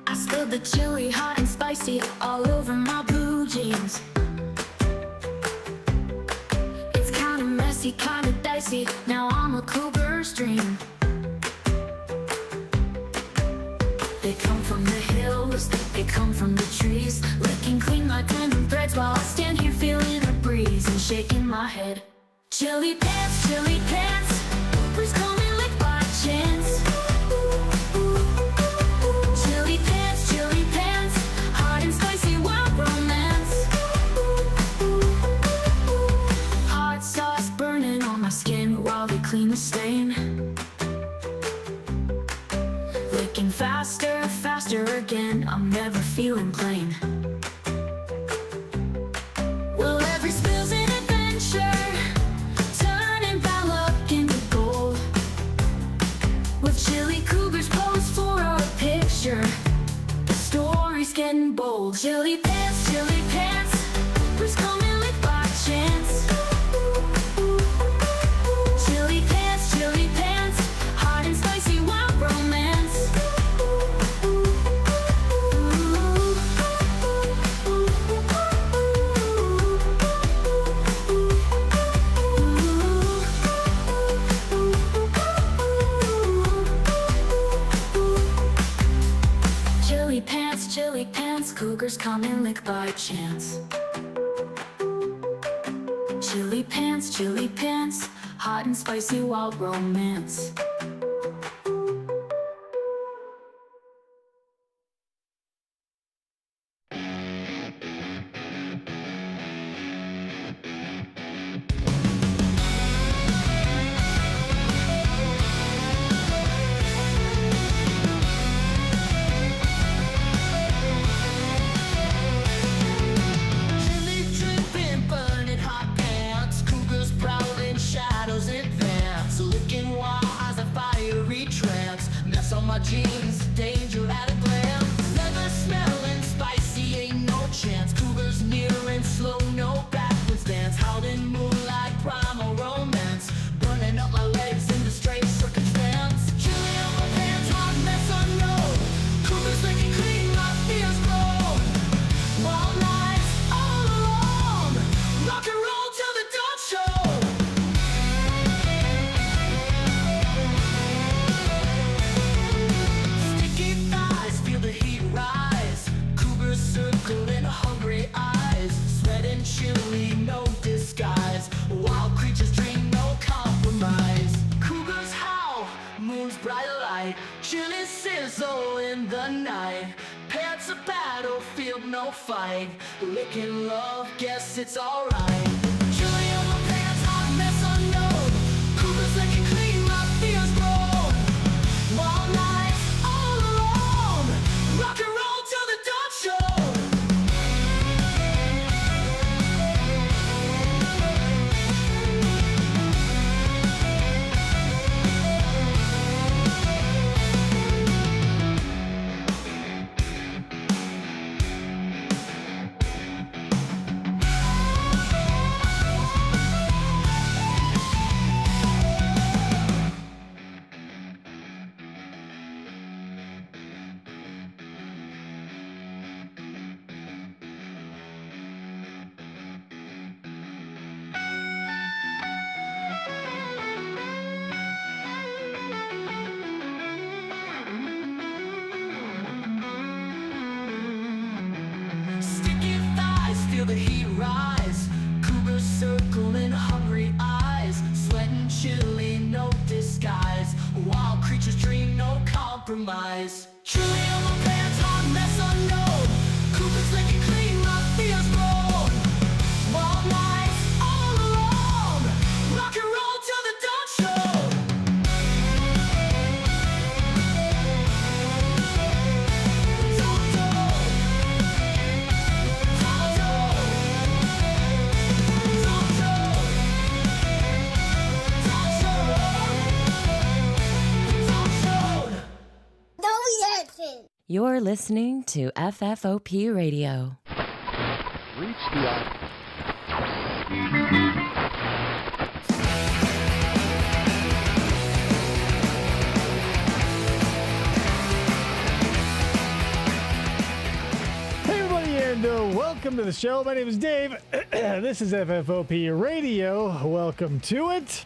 I spilled the chili hot and spicy all over my blue jeans. It's kinda messy, kinda dicey, now I'm a cougar's dream. They come from the hills, they come from the trees, licking clean like lemon threads while I stand here feeling a breeze and shaking my head. Chili pants, please call me lick by chance. Chili pants, hot and spicy wild romance. Hot sauce burning on my skin while they clean the stain. Licking faster, faster again, I'm never feeling plain. Well, every spill's an adventure, turning bad luck into gold. With chili cougars pose for a picture, the story's getting bold. Chili pants, please call me lick by chance. Chili pants, hot and spicy wild romance. Chili pants, cougars come and lick by chance. Chili pants, hot and spicy wild romance. My jeans, danger at a glance. Leather smelling spicy, ain't no chance. Cougars near and slow, no backwards dance. Howling moonlight, primal romance. Burning up my legs in the strange circumstance. Chili on my pants, hot mess unknown. Cougars licking clean, my fears grown. All nights, all alone. Rock and roll till the dawn show. Circling hungry eyes, sweating chilly, no disguise. Wild creatures dream, no compromise. Cougars howl, moon's bright light, chilly sizzle in the night. Pants a battlefield, no fight. Licking love, guess it's alright. Chili on my pants, hot mess unknown. Cougars licking clean, my fears grown. All night, all alone. Rock and roll till the dawn show. Feel the heat rise, cougars circling hungry eyes, sweating chilly, no disguise. Wild creatures dream, no compromise. Chili on my pants, hot mess unknown. Cougars licking clean, my fears grown. All night, all alone. Rock and roll till the dawn show. You're listening to FFOP Radio. Reach the and welcome to the show. My name is Dave. This is FFOP Radio. Welcome to it.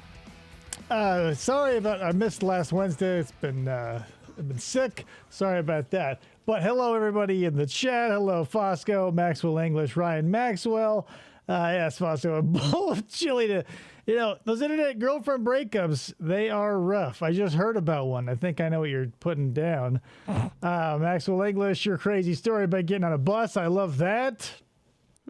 Sorry about I missed last Wednesday. I've been sick. Sorry about that. But hello, everybody in the chat. Hello, Fosco, Maxwell English, Ryan Maxwell. Yes, Fosco, a bowl of chili to... You know, those internet girlfriend breakups, they are rough. I just heard about one. I think I know what you're putting down. Maxwell English, your crazy story about getting on a bus. I love that.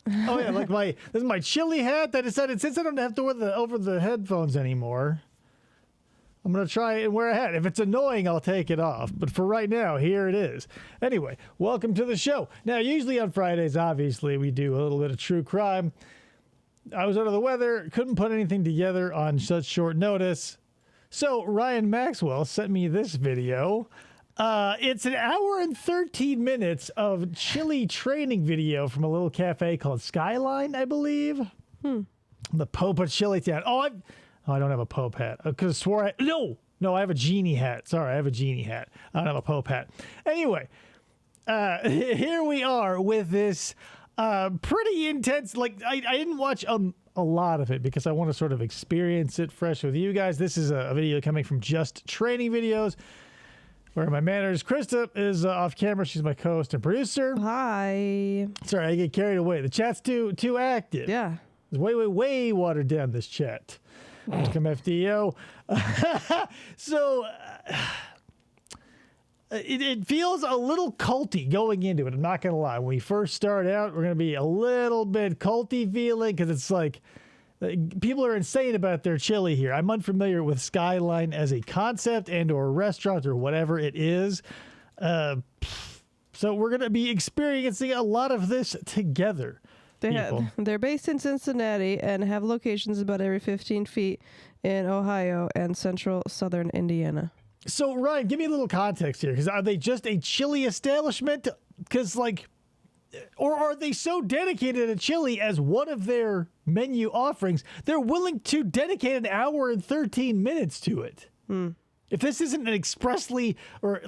Oh, yeah, like this is my chili hat. I decided since I don't have to wear the over the headphones anymore, I'm going to try and wear a hat. If it's annoying, I'll take it off. But for right now, here it is. Anyway, welcome to the show. Now, usually on Fridays, obviously, we do a little bit of true crime. I was under the weather, couldn't put anything together on such short notice. So Ryan Maxwell sent me this video. It's an hour and 13 minutes of chili training video from a little cafe called Skyline, I believe. The Pope of Chili Town. I don't have a Pope hat. I could have swore No, I have a genie hat. Sorry, I have a genie hat. I don't have a Pope hat. Anyway, here we are with this pretty intense. Like I didn't watch a lot of it because I want to sort of experience it fresh with you guys. This is a video coming from Just Training Videos, where my manners Krista is off camera. She's my co-host and producer. Hi. Sorry, I get carried away. The chat's too active. Yeah. It's way watered down, this chat. Welcome FDO. So it feels a little culty going into it. I'm not going to lie. When we first start out, we're going to be a little bit culty feeling because it's like people are insane about their chili here. I'm unfamiliar with Skyline as a concept and or restaurant or whatever it is. So we're going to be experiencing a lot of this together. They're based in Cincinnati and have locations about every 15 feet in Ohio and central southern Indiana. So, Ryan, give me a little context here, because are they just a chili establishment? Because, or are they so dedicated to chili as one of their menu offerings, they're willing to dedicate an hour and 13 minutes to it? If this isn't an expressly, or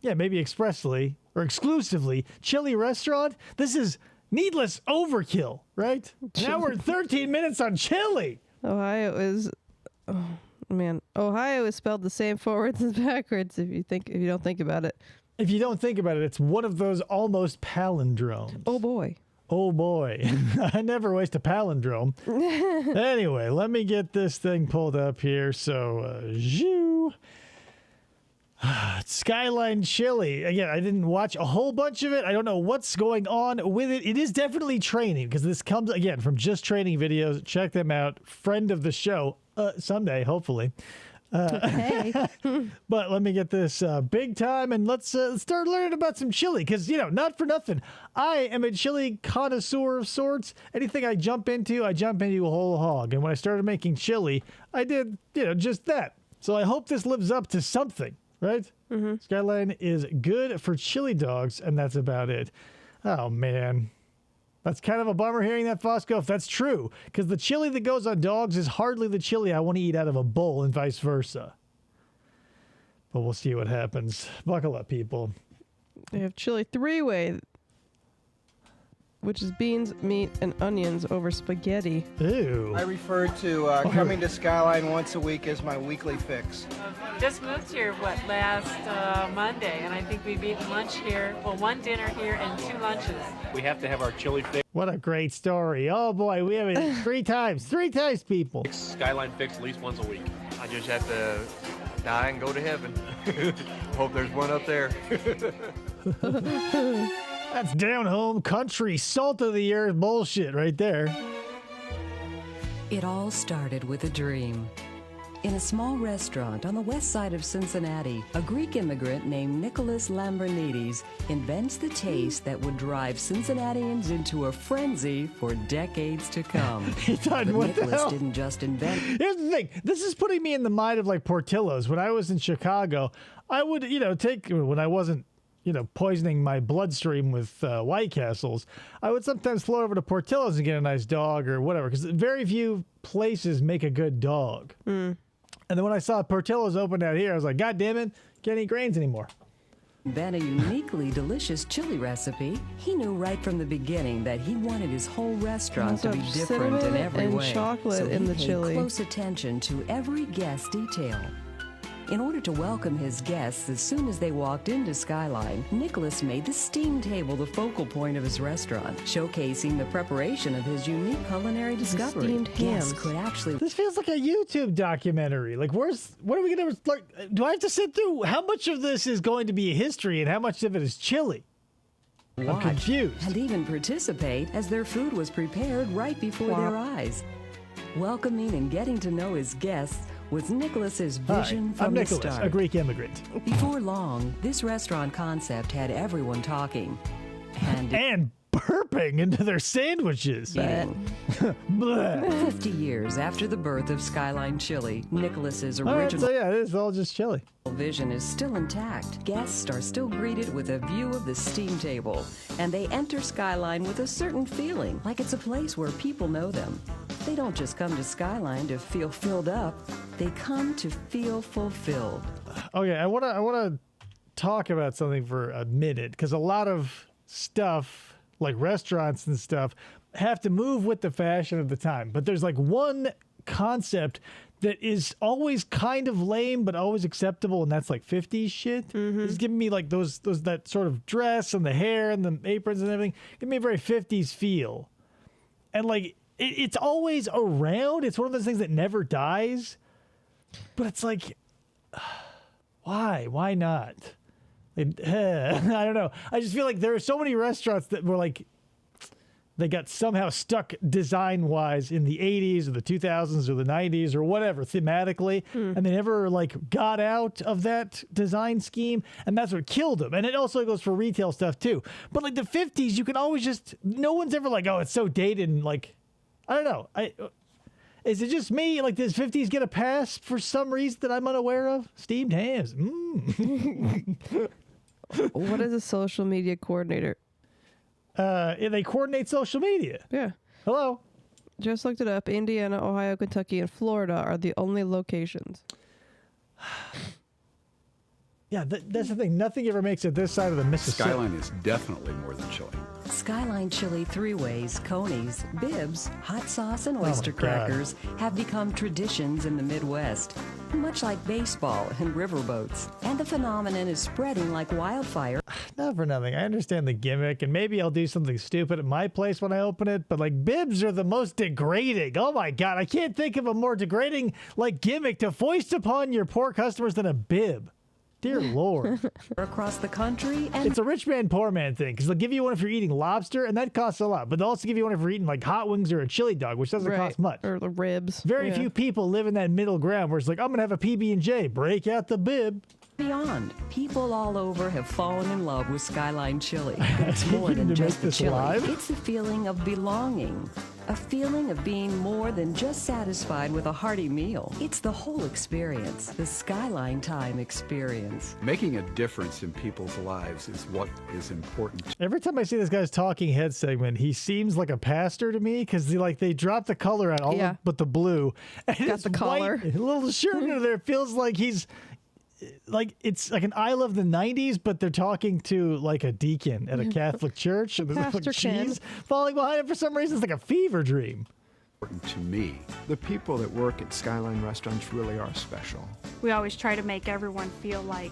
maybe expressly or exclusively chili restaurant, this is needless overkill, right? An hour and 13 minutes on chili. Ohio is spelled the same forwards and backwards if you don't think about it. If you don't think about it, it's one of those almost palindromes. Oh boy. I never waste a palindrome. Anyway, let me get this thing pulled up here. So, Skyline Chili. Again, I didn't watch a whole bunch of it. I don't know what's going on with it. It is definitely training because this comes, again, from Just Training Videos. Check them out. Friend of the show. Someday, hopefully. Okay. But let me get this big time and let's start learning about some chili because, not for nothing. I am a chili connoisseur of sorts. Anything I jump into a whole hog. And when I started making chili, I did, just that. So I hope this lives up to something. Right? Mm-hmm. Skyline is good for chili dogs, and that's about it. Oh, man. That's kind of a bummer hearing that, Fosco, if that's true, because the chili that goes on dogs is hardly the chili I want to eat out of a bowl and vice versa. But we'll see what happens. Buckle up, people. They have chili three-way, which is beans, meat, and onions over spaghetti. Ew. I refer to coming to Skyline once a week as my weekly fix. Just moved here, last Monday, and I think we've eaten lunch here. Well, one dinner here and 2 lunches. We have to have our chili fix. What a great story. Oh, boy, we have it 3 times. 3 times, people. Skyline fix at least once a week. I just have to die and go to heaven. Hope there's one up there. That's down home country salt of the earth bullshit right there. It all started with a dream. In a small restaurant on the west side of Cincinnati, a Greek immigrant named Nicholas Lambrinidis invents the taste that would drive Cincinnatians into a frenzy for decades to come. But Nicholas didn't just invent. Here's the thing. This is putting me in the mind of Portillo's. When I was in Chicago, I would, when I wasn't, poisoning my bloodstream with White Castles, I would sometimes float over to Portillo's and get a nice dog or whatever, because very few places make a good dog. And then when I saw Portillo's open out here, I was like, God damn it, can't eat grains anymore. then a uniquely delicious chili recipe, he knew right from the beginning that he wanted his whole restaurant to be Also, different in cinnamon every and way. chocolate so in he the paid chili. close attention to every guest detail. In order to welcome his guests as soon as they walked into Skyline, Nicholas made the steam table the focal point of his restaurant, showcasing the preparation of his unique culinary discovery. steamed Guests hams. could actually This feels like a YouTube documentary. Like, what are we going to, like, do I have to sit through? How much of this is going to be history and how much of it is chili? I'm watch confused. and even participate as their food was prepared right before their eyes. Welcoming and getting to know his guests was Nicholas's Hi, vision from I'm the Nicholas, start. a Greek immigrant. Before long, this restaurant concept had everyone talking. And burping into their sandwiches. Bleh. 50 years after the birth of Skyline Chili, Nicholas's All right, original so yeah, it is all just chili. vision is still intact. Guests are still greeted with a view of the steam table, and they enter Skyline with a certain feeling, like it's a place where people know them. They don't just come to Skyline to feel filled up, they come to feel fulfilled. Okay, I wanna talk about something for a minute, because a lot of stuff, like restaurants and stuff, have to move with the fashion of the time. But there's like one concept that is always kind of lame but always acceptable, and that's like 50s shit. It's giving me like those that sort of dress and the hair and the aprons and everything. Give me a very 50s feel. And like it's always around. It's one of those things that never dies. But it's like, why? Why not? I don't know. I just feel like there are so many restaurants that were like, they got somehow stuck design-wise in the 80s or the 2000s or the 90s or whatever, thematically, and they never like got out of that design scheme, and that's what killed them. And it also goes for retail stuff too. But like the 50s, you can always just, no one's ever like, oh, it's so dated, and like, I don't know. Is it just me? Like, does 50s get a pass for some reason that I'm unaware of? Steamed hams. What is a social media coordinator? They coordinate social media. Yeah. Hello. Just looked it up. Indiana, Ohio, Kentucky, and Florida are the only locations. Yeah, that's the thing. Nothing ever makes it this side of the Mississippi. Skyline is definitely more than chili. Skyline Chili three-ways, conies, bibs, hot sauce, and oyster my God. crackers have become traditions in the Midwest, much like baseball and riverboats. And the phenomenon is spreading like wildfire. Not for nothing. I understand the gimmick, and maybe I'll do something stupid at my place when I open it, but like bibs are the most degrading. Oh my God, I can't think of a more degrading like gimmick to foist upon your poor customers than a bib. Dear Lord. Across the country, and It's a rich man, poor man thing, because they'll give you one if you're eating lobster, and that costs a lot, but they'll also give you one if you're eating like hot wings or a chili dog, which doesn't cost much. Or the ribs. Very Yeah. few people live in that middle ground where it's like, I'm going to have a PB&J, break out the bib. beyond. People all over have fallen in love with Skyline Chili. But it's more You than need to just make the this chili. live? It's a feeling of belonging. A feeling of being more than just satisfied with a hearty meal. It's the whole experience, the Skyline Time experience. Making a difference in people's lives is what is important. Every time I see this guy's talking head segment, he seems like a pastor to me because they drop the color out, all Yeah. but the blue. And Got his the collar. white little shirt under there feels like he's like it's like an I Love the 90s, but they're talking to like a deacon at a Catholic church, and there's like Pastor Ken. cheese falling behind him for some reason. It's like a fever dream. To me, The people that work at Skyline restaurants really are special. We always try to make everyone feel like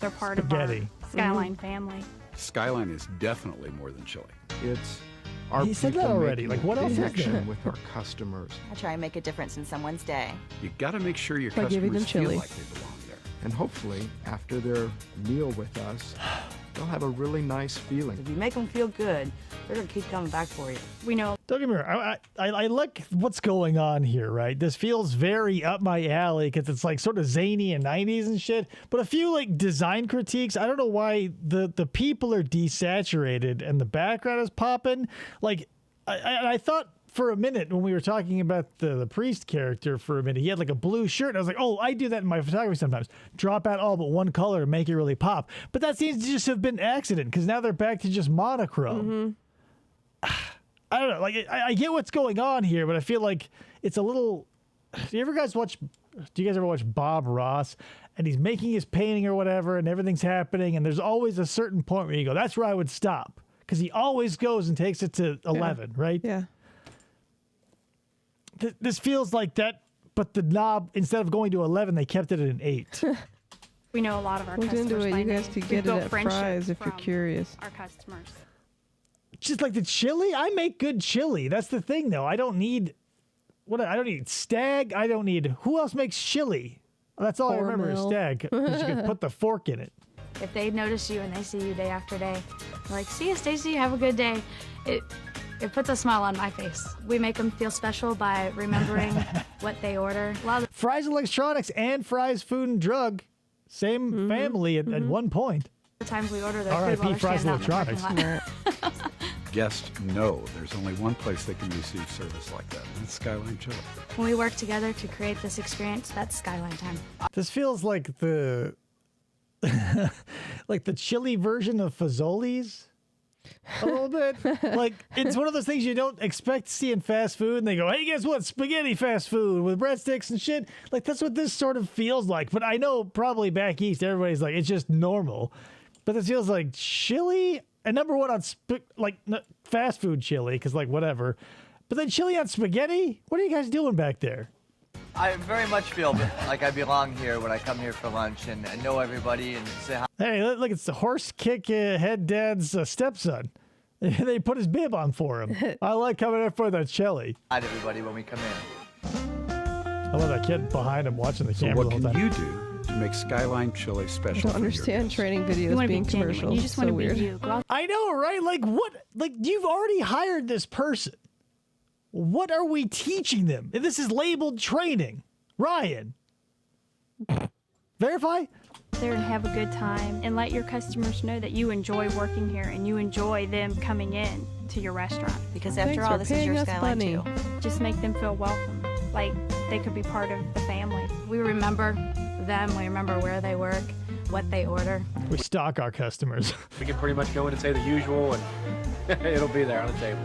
they're part Spaghetti. of our Skyline family. Skyline is definitely more than chili. It's our He said that people already. making Like, what a else is there? connection with our customers. I try and make a difference in someone's day. You got to make sure your By giving them customers feel chili. like they belong there. And hopefully, after their meal with us, they'll have a really nice feeling. If you make them feel good, they're going to keep coming back for you. We know Don't get me wrong. I like what's going on here, right? This feels very up my alley because it's like sort of zany and 90s and shit. But a few like design critiques, I don't know why the people are desaturated and the background is popping. Like, I thought for a minute when we were talking about the priest character for a minute, he had like a blue shirt. And I was like, oh, I do that in my photography sometimes. Drop out all but one color and make it really pop. But that seems to just have been accident because now they're back to just monochrome. I don't know. Like, I get what's going on here, but I feel like it's a little. Do you ever guys watch do you guys ever watch Bob Ross? And he's making his painting or whatever, and everything's happening, and there's always a certain point where you go, that's where I would stop. Because he always goes and takes it to 11, right? Yeah. This feels like that, but the knob, instead of going to 11, they kept it at an 8. We know a lot of our Look customers into it. by You guys name. could We've get it built at friendships Fry's if you're from curious. Our customers. Just like the chili, I make good chili. That's the thing, though. I don't need Stag. I don't need. Who else makes chili? That's all I remember is Hormel. Stag. 'Cause you can put the fork in it. If they notice you and they see you day after day, they're like, see you, Stacy, have a good day. It puts a smile on my face. We make them feel special by remembering what they order. A lot of Fry's Electronics and Fry's Food and Drug, same family at one point. the times we order their food R.I.P. while they're Fry's standing out in the Electronics. parking lot. Guests know there's only one place they can receive service like that, and it's Skyline Chili. When we work together to create this experience, that's Skyline time. This feels like the like the chili version of Fazoli's. A little bit. Like, it's one of those things you don't expect to see in fast food, and they go, hey, guess what? Spaghetti fast food with breadsticks and shit. Like, that's what this sort of feels like. But I know probably back east, everybody's like, it's just normal. But this feels like chili, and number one on fast food chili, because, like, whatever. But then chili on spaghetti? What are you guys doing back there? I very much feel like I belong here when I come here for lunch and know everybody and say hi. Hey, look, it's the horse kick head dad's stepson. They put his bib on for him. I like coming in for the chili. Hi to everybody when we come in. I love that kid behind him watching the So camera what the whole can time. you do to make Skyline Chili I special don't for your understand guests? training You videos want to being be genuine. commercials. You just So want to weird. be you. Go out I know, right? Like, what? Like, you've already hired this person. What are we teaching them? This is labeled training. Ryan. Verify? there and have a good time and let your customers know that you enjoy working here and you enjoy them coming in to your restaurant. Because Thanks after for all, this is paying your us Skyline money. too. Just make them feel welcome, like they could be part of the family. We remember them, we remember where they work, what they order. We stalk our customers. We can pretty much go in and say the usual, and it'll be there on the table.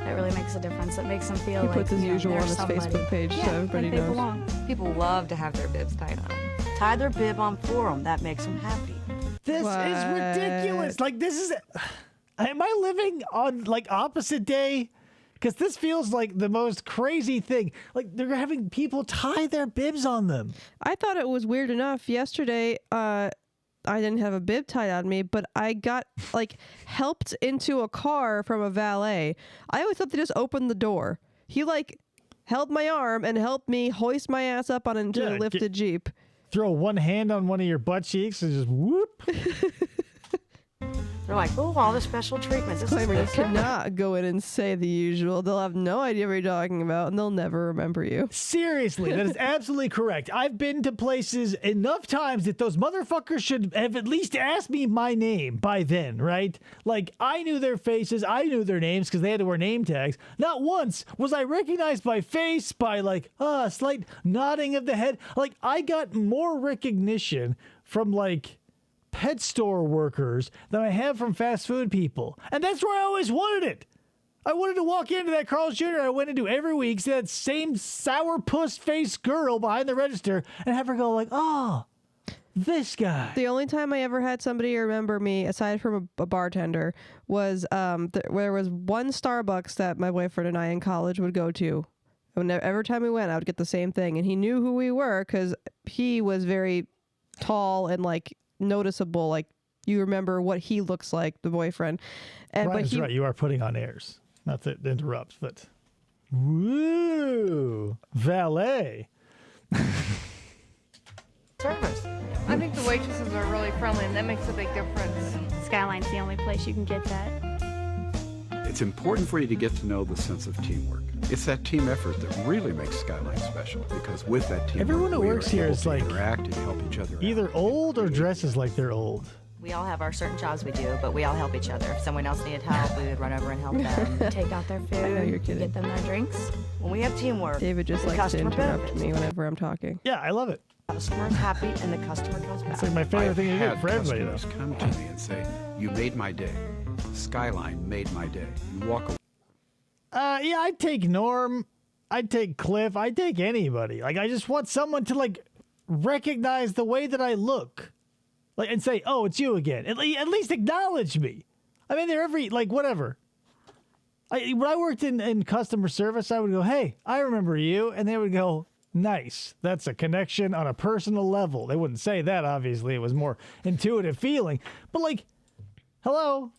That really makes a difference. It makes them feel He like puts his usual they're on his somebody. Facebook page Yeah, so everybody like they knows. belong. People love to have their bibs tied on. Tie their bib on for them. That makes them happy. This What? is ridiculous. Like, this is. Am I living on, like, opposite day? Because this feels like the most crazy thing. Like, they're having people tie their bibs on them. I thought it was weird enough. Yesterday, I didn't have a bib tied on me, but I got like helped into a car from a valet. I always thought they just opened the door. He like held my arm and helped me hoist my ass up on into Yeah, a lifted Jeep. Throw one hand on one of your butt cheeks and just whoop. They're like, oh, all the special treatment. This is Disclaimer, you good service." cannot go in and say the usual. They'll have no idea what you're talking about, and they'll never remember you. Seriously, that is absolutely correct. I've been to places enough times that those motherfuckers should have at least asked me my name by then, right? Like, I knew their faces, I knew their names because they had to wear name tags. Not once was I recognized by face, by like, a slight nodding of the head. Like, I got more recognition from like pet store workers than I have from fast food people. And that's where I always wanted it. I wanted to walk into that Carl's Jr. I went into every week, see that same sourpuss-faced girl behind the register, and have her go like, oh, this guy. The only time I ever had somebody remember me, aside from a bartender, was there was one Starbucks that my boyfriend and I in college would go to. And every time we went, I would get the same thing. And he knew who we were because he was very tall and like noticeable. Like you remember what he looks like, the boyfriend. And Ryan's right. You are putting on airs. Not to interrupt, but woo, valet. Service. I think the waitresses are really friendly, and that makes a big difference. Skyline's the only place you can get that. It's important for you to get to know the sense of teamwork. It's that team effort that really makes Skyline special, because with that teamwork, Everyone that we are works here able is to like interact and help each other out. Either old or dresses like they're old. We all have our certain jobs we do, but we all help each other. If someone else needed help, we would run over and help them. Take out their food, I know you're kidding. get them their drinks. When we have teamwork, David just the likes to customer interrupt benefits. me whenever I'm talking. Yeah, I love it. The customer's happy and the customer goes back. It's like my favorite I've thing to do had for everybody, though. customers come to me and say, you made my day. Skyline made my day. You walk away. Yeah, I'd take Norm. I'd take Cliff. I'd take anybody. Like, I just want someone to like recognize the way that I look, like, and say, "Oh, it's you again." At least acknowledge me. I mean, they're every like whatever. When I worked in customer service, I would go, "Hey, I remember you," and they would go, "Nice. That's a connection on a personal level." They wouldn't say that, obviously. It was more intuitive feeling. But like, hello.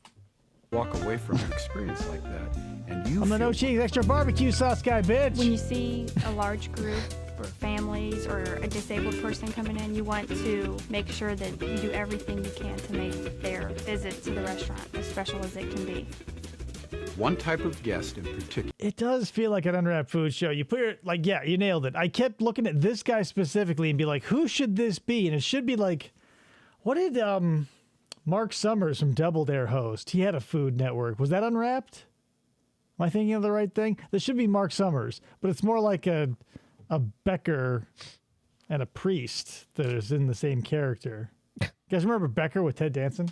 Walk away from an experience like that, and you I'm the feel no cheese extra barbecue sauce guy, bitch. When you see a large group or families or a disabled person coming in, you want to make sure that you do everything you can to make their visit to the restaurant as special as it can be. one type of guest in particular. It does feel like an unwrapped food show. You put your, like, yeah, you nailed it. I kept looking at this guy specifically and be like, who should this be? And it should be like, what did Mark Summers from Double Dare host? He had a Food Network. Was that Unwrapped? Am I thinking of the right thing? This should be Mark Summers, but it's more like a Becker and a priest that is in the same character. You guys remember Becker with Ted Danson?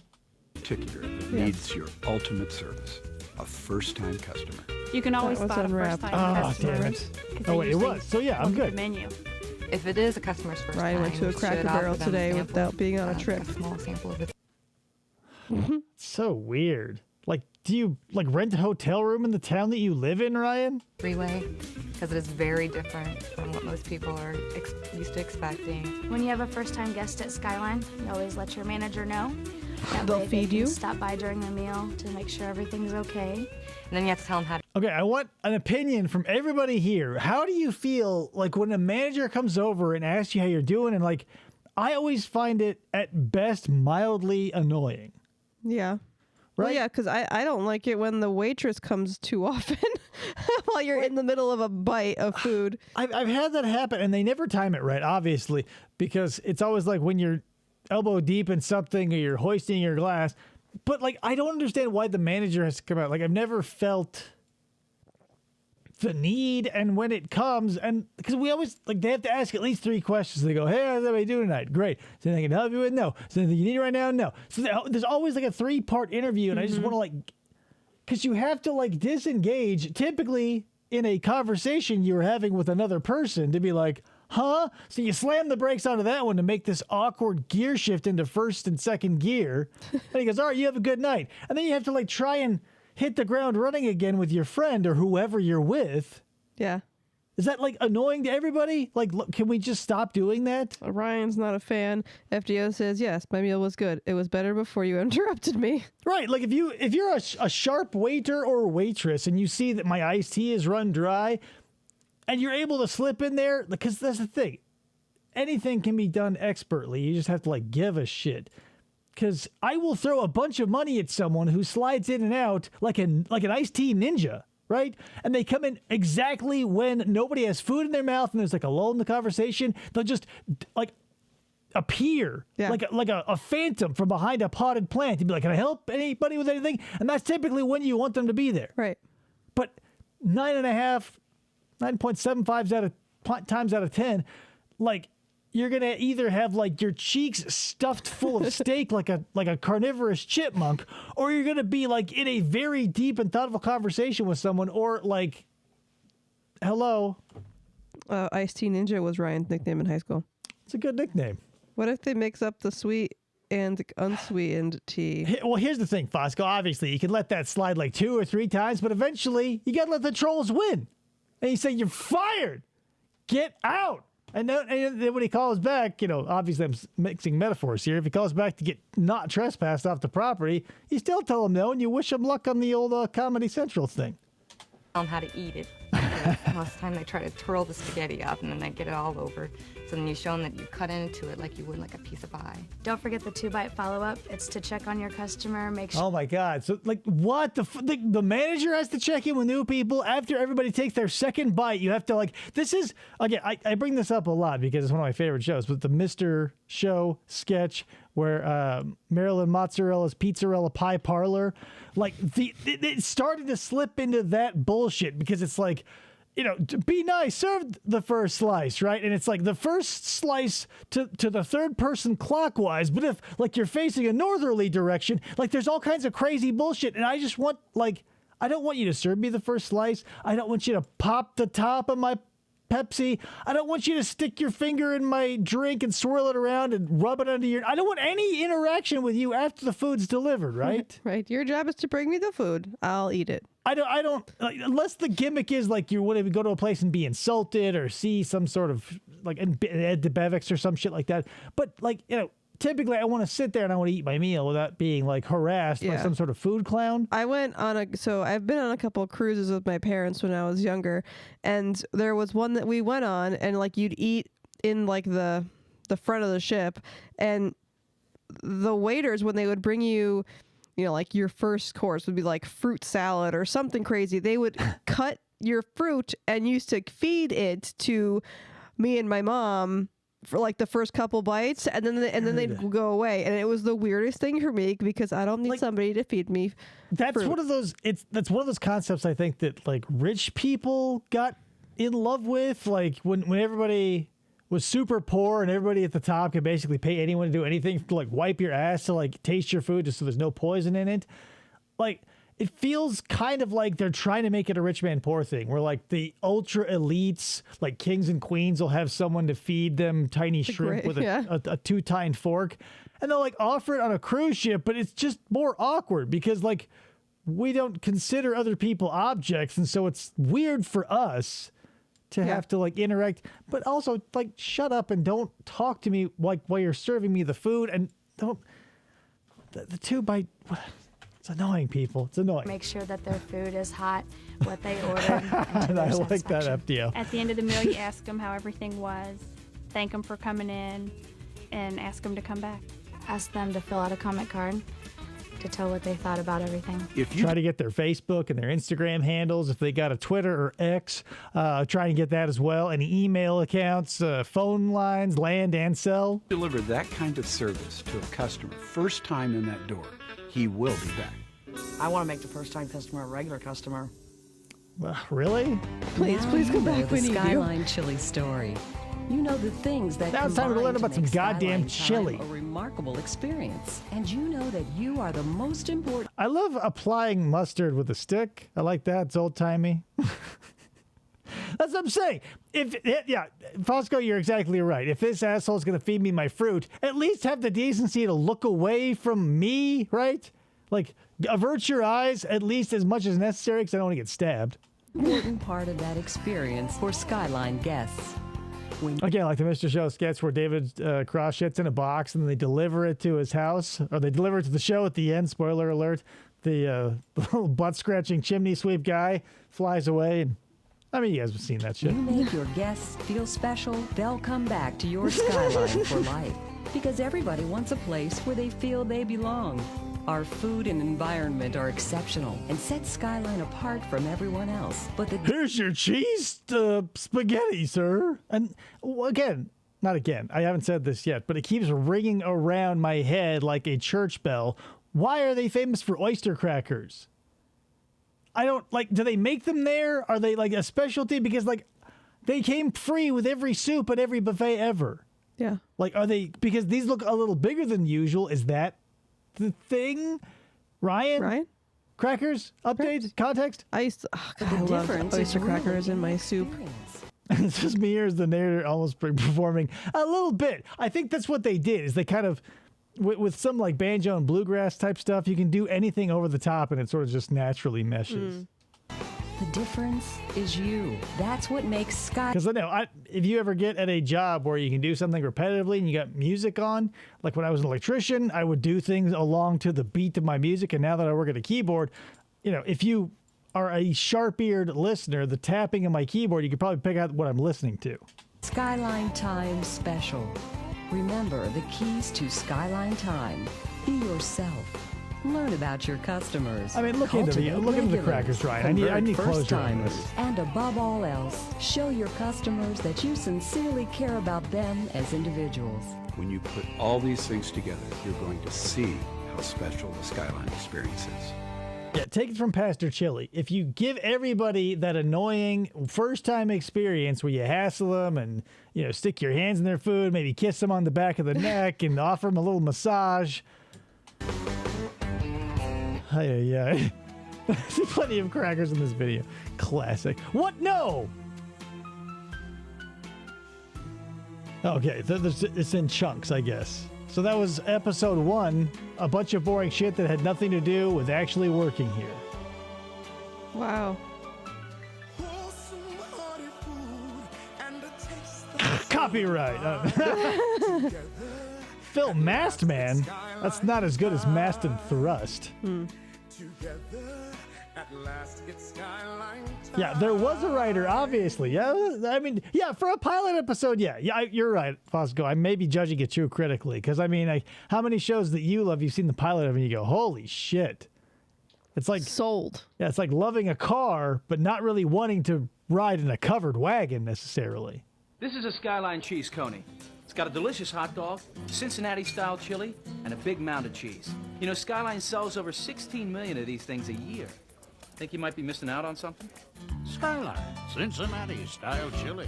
Particular that needs your ultimate service. A first-time customer. You can always spot a first-time customer. Damn it. Oh, wait, it was. So, yeah, I'm good. The menu. If it is a customer's first Ryan time, went to a you Cracker should offer Barrel them today a sample, without being on a trip. A small sample of it. So weird. Like, do you like rent a hotel room in the town that you live in, Ryan? Three-way, because it is very different from what most people are used to expecting. When you have a first-time guest at Skyline, you always let your manager know. That They'll way feed they you. can stop by during the meal to make sure everything's okay. And then you have to tell them how to. Okay, I want an opinion from everybody here. How do you feel like when a manager comes over and asks you how you're doing? And like, I always find it at best mildly annoying. Yeah. Right? Well, yeah, because I don't like it when the waitress comes too often while you're in the middle of a bite of food. I've had that happen, and they never time it right, obviously, because it's always like when you're elbow deep in something or you're hoisting your glass. But like, I don't understand why the manager has to come out. Like, I've never felt the need, and when it comes, and because we always like, they have to ask at least 3 questions. They go, "Hey, how's everybody doing tonight?" "Great." "Is there anything I can help you with?" "No." "Is there anything you need right now?" "No." So there's always like a 3-part interview, and I just want to like, because you have to like disengage typically in a conversation you're having with another person to be like, huh? So you slam the brakes onto that one to make this awkward gear shift into first and second gear. And he goes, "All right, you have a good night." And then you have to like try and hit the ground running again with your friend or whoever you're with. Yeah. Is that like annoying to everybody? Like, look, can we just stop doing that? Ryan's not a fan. FDO says, yes, my meal was good. It was better before you interrupted me. Right. Like if you're a sharp waiter or waitress and you see that my iced tea is run dry and you're able to slip in there, because that's the thing. Anything can be done expertly. You just have to like give a shit. Because I will throw a bunch of money at someone who slides in and out like an iced tea ninja, right? And they come in exactly when nobody has food in their mouth and there's like a lull in the conversation. They'll just like appear like a phantom from behind a potted plant and be like, "Can I help anybody with anything?" And that's typically when you want them to be there. Right. But 9.75 times out of 10, like, you're going to either have like your cheeks stuffed full of steak like a carnivorous chipmunk, or you're going to be like in a very deep and thoughtful conversation with someone, or like, hello. Ice Tea Ninja was Ryan's nickname in high school. It's a good nickname. What if they mix up the sweet and unsweetened tea? Well, here's the thing, Fosco. Obviously, you can let that slide like 2 or 3 times, but eventually you got to let the trolls win. And you say, "You're fired. Get out." And then when he calls back, you know, obviously I'm mixing metaphors here. If he calls back to get not trespassed off the property, you still tell him no, and you wish him luck on the old Comedy Central thing. Tell them how to eat it. Most of the time they try to twirl the spaghetti up and then they get it all over. So then you show them that you cut into it like you would like a piece of pie. Don't forget the 2-bite follow-up. It's to check on your customer, make sure. Oh my God! So like, what the manager has to check in with new people after everybody takes their second bite. You have to like. This is again. I bring this up a lot because it's one of my favorite shows. But the Mr. Show sketch where Marilyn Mozzarella's Pizzarella Pie Parlor, like it started to slip into that bullshit because it's like, you know, be nice, serve the first slice, right? And it's like the first slice to the third person clockwise, but if like you're facing a northerly direction, like there's all kinds of crazy bullshit. And I just want like, I don't want you to serve me the first slice. I don't want you to pop the top of my Pepsi. I don't want you to stick your finger in my drink and swirl it around and rub it under your... I don't want any interaction with you after the food's delivered, right? Right. Your job is to bring me the food. I'll eat it. I don't like, unless the gimmick is like you want to go to a place and be insulted or see some sort of like Ed DeBevics or some shit like that. But like, typically I want to sit there and I want to eat my meal without being like harassed by some sort of food clown. I've been on a couple of cruises with my parents when I was younger, and there was one that we went on, and like you'd eat in like the front of the ship, and the waiters, when they would bring you, like your first course would be like fruit salad or something crazy, they would cut your fruit and used to feed it to me and my mom for like the first couple bites, and then they'd go away, and it was the weirdest thing for me because I don't need somebody to feed me. That's fruit. one of those concepts I think that like rich people got in love with, like when everybody was super poor and everybody at the top could basically pay anyone to do anything to like wipe your ass to like taste your food just so there's no poison in it. Like it feels kind of like they're trying to make it a rich man poor thing, where like the ultra elites, like kings and queens, will have someone to feed them tiny shrimp with a two-tined fork, and they'll like offer it on a cruise ship, but it's just more awkward because like we don't consider other people objects, and so it's weird for us to have to like interact. But also like shut up and don't talk to me like while you're serving me the food, and don't the 2 bite. It's annoying, people. It's annoying. Make sure that their food is hot, what they ordered. And I like that, FDL. At the end of the meal, you ask them how everything was, thank them for coming in, and ask them to come back. Ask them to fill out a comment card to tell what they thought about everything. If you try to get their Facebook and their Instagram handles, if they got a Twitter or X, try and get that as well. Any email accounts, phone lines, land and sell. Deliver that kind of service to a customer first time in that door, he will be back. I want to make the first-time customer a regular customer. Really? Please come back The when you do. Skyline Chili story. You know the things that Now it's time to combine learn about some make goddamn Skyline chili. Time a remarkable experience, and you know that you are the most important. I love applying mustard with a stick. I like that. It's old-timey. That's what I'm saying. Fosco, you're exactly right. If this asshole's going to feed me my fruit, at least have the decency to look away from me, right? Like, avert your eyes at least as much as necessary because I don't want to get stabbed. Important part of that experience for Skyline guests. Again, like the Mr. Show sketch where David Cross shits in a box and they deliver it to his house, or they deliver it to the show at the end. Spoiler alert. The little butt-scratching chimney sweep guy flies away. And I mean, you guys have seen that shit. You make your guests feel special, they'll come back to your Skyline for life. Because everybody wants a place where they feel they belong. Our food and environment are exceptional and set Skyline apart from everyone else. But here's your cheese spaghetti, sir. And not again. I haven't said this yet, but it keeps ringing around my head like a church bell. Why are they famous for oyster crackers? I don't do they make them there? Are they like a specialty? Because like they came free with every soup at every buffet ever. Yeah. Like, are they, because these look a little bigger than usual. Is that the thing? Ryan? Crackers? Update? Context? I love oyster crackers in my soup. It's just me, or is the narrator almost performing a little bit? I think that's what they did, is they kind of, with some like banjo and bluegrass type stuff, you can do anything over the top and it sort of just naturally meshes. the difference is you. That's what makes Sky. Because I know, if you ever get at a job where you can do something repetitively and you got music on, like when I was an electrician, I would do things along to the beat of my music. And now that I work at a keyboard, you know, if you are a sharp-eared listener, the tapping of my keyboard, you could probably pick out what I'm listening to. Skyline Time Special. Remember the keys to Skyline Time. Be yourself. Learn about your customers. I mean, look into the crackers, Ryan. I need closure on this. And above all else, show your customers that you sincerely care about them as individuals. When you put all these things together, you're going to see how special the Skyline experience is. Yeah, take it from Pastor Chili. If you give everybody that annoying first-time experience where you hassle them and, you know, stick your hands in their food, maybe kiss them on the back of the neck and offer them a little massage. Yeah. See plenty of crackers in this video. Classic. What? No! Okay, it's in chunks, I guess. So that was episode 1. A bunch of boring shit that had nothing to do with actually working here. Wow. Copyright. Phil Mastman? That's not as good as Mast and Thrust. Yeah, there was a writer, obviously. Yeah, I mean, yeah, for a pilot episode, yeah, you're right, Fosco. I may be judging it too critically because I mean, how many shows that you love, you've seen the pilot of, and you go, "Holy shit!" It's like sold. Yeah, it's like loving a car, but not really wanting to ride in a covered wagon necessarily. This is a Skyline cheese coney. It's got a delicious hot dog, Cincinnati-style chili, and a big mounted cheese. You know, Skyline sells over 16 million of these things a year. Think you might be missing out on something? Skyline, Cincinnati-style chili.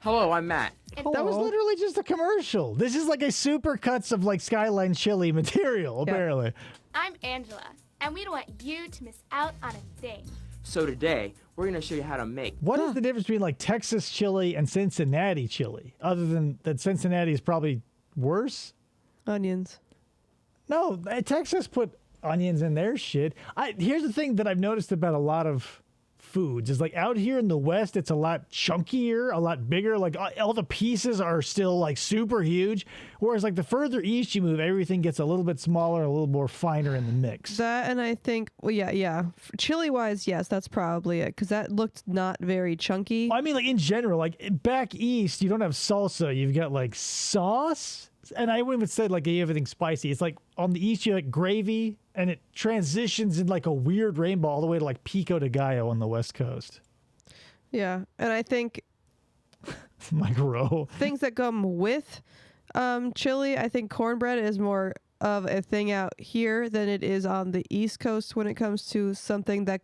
Hello, I'm Matt. That was literally just a commercial. This is like a super cuts of like Skyline chili material, apparently. I'm Angela, and we don't want you to miss out on a thing. So today, we're going to show you how to make... What is the difference between like Texas chili and Cincinnati chili? Other than that Cincinnati is probably worse? Onions. No, Texas put onions in their shit. Here's the thing that I've noticed about a lot of foods is like out here in the West, it's a lot chunkier, a lot bigger. Like all the pieces are still like super huge. Whereas like the further east you move, everything gets a little bit smaller, a little more finer in the mix. That, and I think, well, yeah. Chili wise, yes, that's probably it. Because that looked not very chunky. I mean, like in general, like back east, you don't have salsa. You've got like sauce. And I wouldn't even say like everything spicy. It's like on the east, you like gravy, and it transitions in like a weird rainbow all the way to like Pico de Gallo on the West Coast. Yeah, and I think Mike Rowe. Things that come with chili, I think cornbread is more of a thing out here than it is on the East Coast when it comes to something that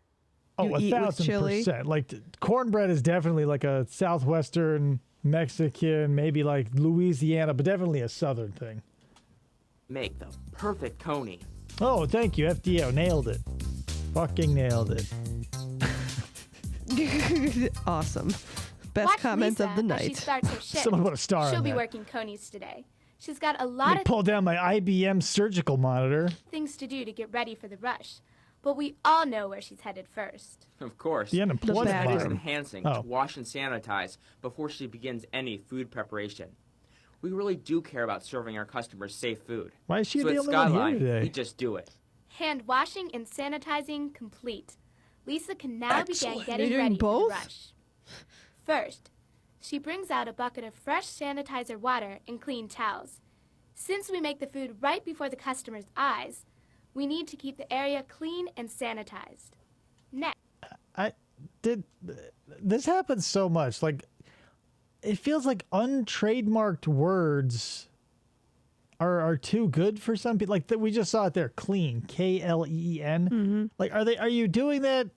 you eat with chili. 1,000%. Like cornbread is definitely like a Southwestern Mexican, maybe like Louisiana, but definitely a Southern thing. Make the perfect coney. Oh, thank you, FDO. Nailed it. Fucking nailed it. Awesome. Best Watch comment Lisa of the as she night. starts her shift. Someone put a star She'll in be that. working conies today. She's got a Let lot me of pull down my IBM surgical monitor. things to do to get ready for the rush. But we all know where she's headed first. Of course. The unemployment She's always farm. enhancing Oh. to wash and sanitize before she begins any food preparation. We really do care about serving our customers safe food. Why is she so the at only one here Skyline, today? we just do it. Hand washing and sanitizing complete. Lisa can now begin Excellent. getting You're doing ready for both? the rush. First, she brings out a bucket of fresh sanitizer water and clean towels. Since we make the food right before the customer's eyes, we need to keep the area clean and sanitized. Next. This happens so much. Like, it feels like untrademarked words are too good for some people. Like we just saw it there, clean, KLEEN. Mm-hmm. Like, are you doing that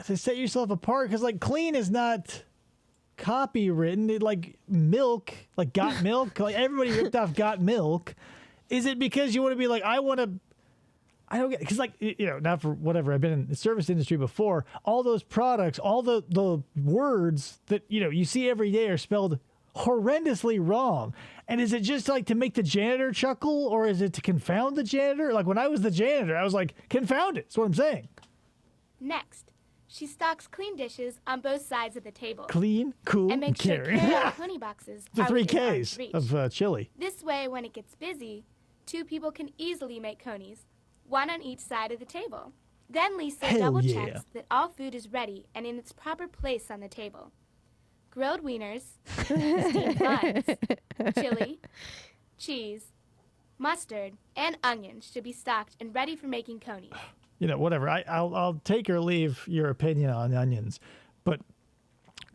to set yourself apart? Because like clean is not copywritten. It, like milk, like got milk. Like everybody ripped off got milk. Is it because you want to be like, I don't get, because like, you know, not for whatever, I've been in the service industry before, all those products, all the words that, you know, you see every day are spelled horrendously wrong. And is it just like to make the janitor chuckle, or is it to confound the janitor? Like when I was the janitor, I was like, confound it. That's what I'm saying. Next, she stocks clean dishes on both sides of the table. Clean, cool, and makes sure caring. carry honey boxes The are three within arm's Ks reach. of chili. This way, when it gets busy, two people can easily make conies, one on each side of the table. Then Lisa Hell double yeah. checks that all food is ready and in its proper place on the table. Grilled wieners, steamed buns, chili, cheese, mustard, and onions should be stocked and ready for making conies. You know, whatever. I'll take or leave your opinion on onions, but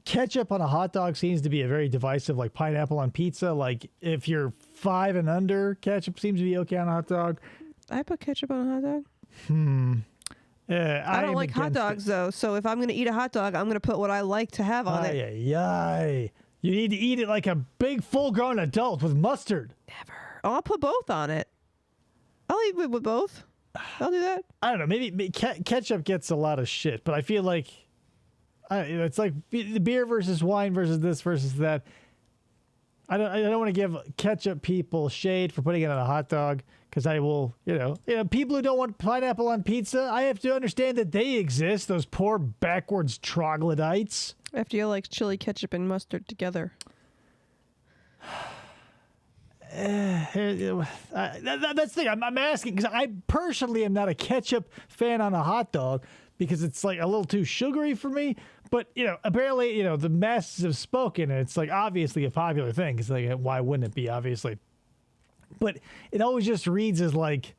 ketchup on a hot dog seems to be a very divisive, like pineapple on pizza. Like if you're 5 and under, ketchup seems to be okay on a hot dog. I put ketchup on a hot dog. I don't am like hot against dogs though, so if I'm gonna eat a hot dog, I'm gonna put what I like to have on it. Ay. You need to eat it like a big full-grown adult with mustard. Never. Oh, I'll put both on it. I'll eat it with both. I'll do that. I don't know. Maybe ketchup gets a lot of shit, but I feel like it's like the beer versus wine versus this versus that. I don't want to give ketchup people shade for putting it on a hot dog because I will, people who don't want pineapple on pizza, I have to understand that they exist, those poor backwards troglodytes. FDL likes chili, ketchup, and mustard together. That's the thing. I'm asking because I personally am not a ketchup fan on a hot dog because it's like a little too sugary for me. But, apparently, the masses have spoken, and it's like obviously a popular thing. Because like, why wouldn't it be, obviously? But it always just reads as like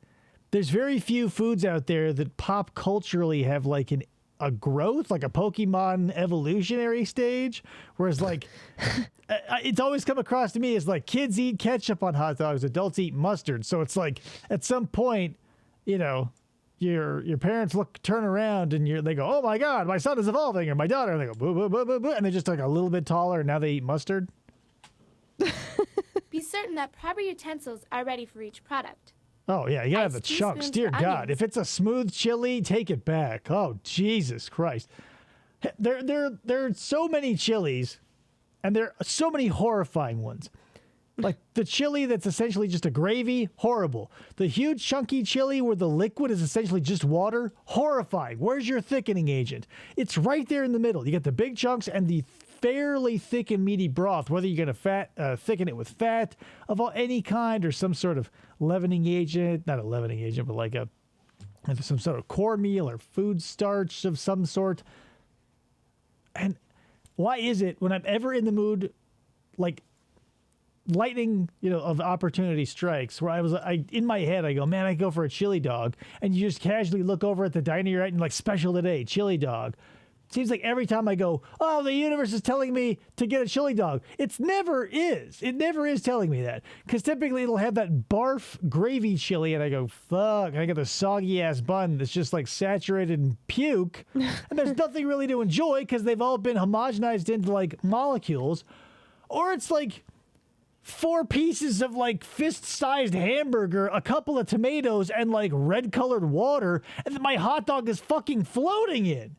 there's very few foods out there that pop culturally have like a growth, like a Pokemon evolutionary stage. Whereas like it's always come across to me as like kids eat ketchup on hot dogs, adults eat mustard. So it's like at some point, your parents turn around and they go, oh my God, my son is evolving, or my daughter, and they go boo boo boo boo boo, and they're just like a little bit taller, and now they eat mustard. Be certain that proper utensils are ready for each product. Oh yeah, you gotta have the chunks. Dear God, if it's a smooth chili, take it back. Oh Jesus Christ, there are so many chilies, and there are so many horrifying ones. Like the chili that's essentially just a gravy, horrible. The huge chunky chili where the liquid is essentially just water, horrifying. Where's your thickening agent? It's right there in the middle. You get the big chunks and the fairly thick and meaty broth, whether you're going to thicken it with fat of any kind or some sort of leavening agent, not a leavening agent, but like some sort of cornmeal or food starch of some sort. And why is it when I'm ever in the mood, like, lightning, of opportunity strikes where I in my head, I go, man, I go for a chili dog. And you just casually look over at the diner you're at and like special today, chili dog. Seems like every time I go, oh, the universe is telling me to get a chili dog. It never is telling me that. Because typically it'll have that barf gravy chili and I go, fuck. And I get the soggy ass bun that's just like saturated in puke. And there's nothing really to enjoy because they've all been homogenized into like molecules. Or it's like 4 pieces of like fist-sized hamburger, a couple of tomatoes, and like red-colored water, and then my hot dog is fucking floating in.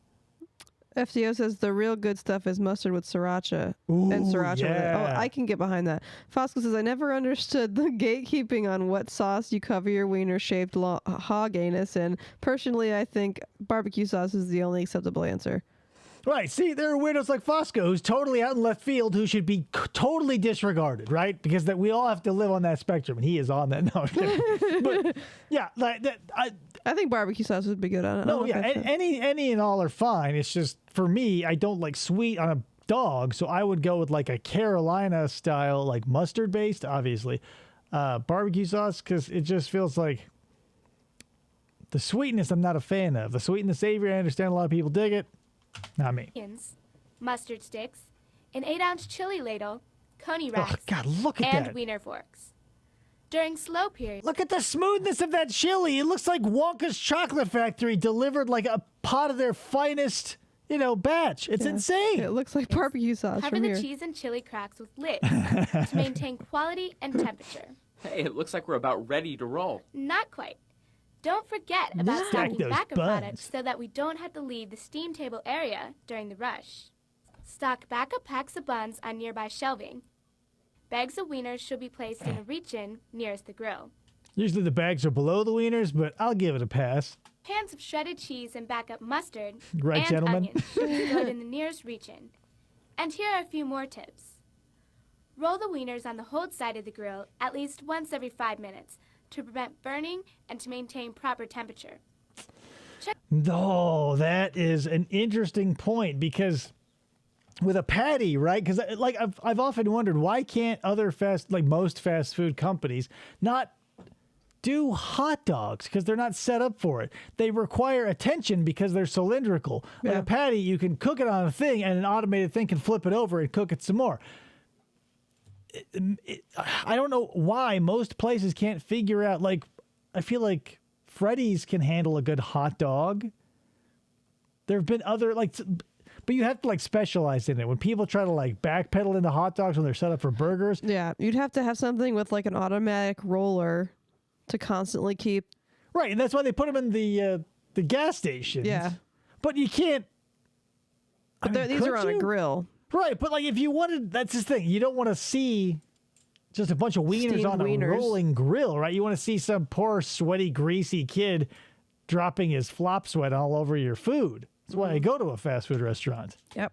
FDO says the real good stuff is mustard with siracha and sriracha with it. Yeah. Oh, I can get behind that. Fosco says, I never understood the gatekeeping on what sauce you cover your wiener-shaped hog anus in. Personally, I think barbecue sauce is the only acceptable answer. Right. See, there are weirdos like Fosco who's totally out in left field who should be totally disregarded, right? Because that we all have to live on that spectrum, and he is on that. No, I'm kidding. But yeah, like that. I think barbecue sauce would be good on it. No, yeah, any and all are fine. It's just for me, I don't like sweet on a dog, so I would go with like a Carolina style, like mustard based, obviously, barbecue sauce, because it just feels like the sweetness I'm not a fan of. The sweet and the savory, I understand a lot of people dig it. Not me. Mustard sticks, an 8-ounce chili ladle, coney racks, Oh, God, look at and that. wiener forks. During slow periods, Look at the smoothness of that chili. It looks like Wonka's Chocolate Factory delivered like a pot of their finest, batch. It's insane. It looks like barbecue sauce cover from the here. cheese and chili cracks with lids to maintain quality and temperature. Hey, it looks like we're about ready to roll. Not quite. Don't forget about Stack stocking those backup buns. products so that we don't have to leave the steam table area during the rush. Stock backup packs of buns on nearby shelving. Bags of wieners should be placed in a reach-in nearest the grill. Usually the bags are below the wieners, but I'll give it a pass. Pans of shredded cheese and backup mustard Right, and gentlemen? onions should be stored in the nearest reach-in. And here are a few more tips. Roll the wieners on the hold side of the grill at least once every 5 minutes to prevent burning and to maintain proper temperature. Oh, that is an interesting point because with a patty, right? Because like I've often wondered why can't other most fast food companies not do hot dogs because they're not set up for it. They require attention because they're cylindrical. Like a patty, you can cook it on a thing and an automated thing can flip it over and cook it some more. I don't know why most places can't figure out, like, I feel like Freddy's can handle a good hot dog. There have been other, but you have to, specialize in it. When people try to, backpedal into hot dogs when they're set up for burgers. Yeah, you'd have to have something with, an automatic roller to constantly keep Right, and that's why they put them in the gas stations. Yeah. But you can't. But these are on a grill. Right, but like if you wanted, that's the thing. You don't want to see just a bunch of wieners Steamed on a wieners. rolling grill, right? You want to see some poor, sweaty, greasy kid dropping his flop sweat all over your food. That's why I go to a fast food restaurant. Yep.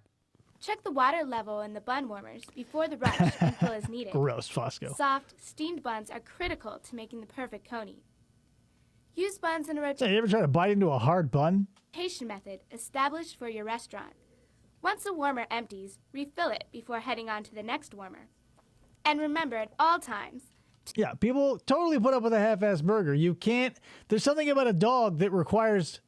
Check the water level in the bun warmers before the rush and fill as needed. Gross, Fosco. Soft, steamed buns are critical to making the perfect coney. Use buns in a Hey, you ever try to bite into a hard bun? rotation method established for your restaurant. Once a warmer empties, refill it before heading on to the next warmer. And remember at all times, Yeah, people totally put up with a half-ass burger. You can't. There's something about a dog that requires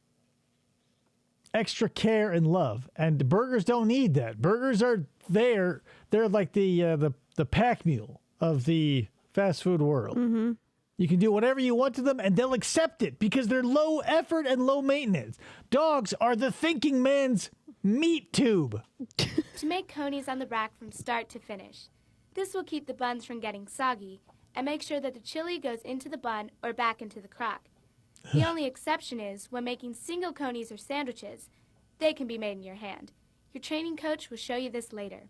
extra care and love, and burgers don't need that. Burgers are there. They're like the pack mule of the fast food world. Mm-hmm. You can do whatever you want to them, and they'll accept it because they're low effort and low maintenance. Dogs are the thinking man's meat tube. to make conies on the rack from start to finish. This will keep the buns from getting soggy and make sure that the chili goes into the bun or back into the crock. The only exception is when making single conies or sandwiches, they can be made in your hand. Your training coach will show you this later.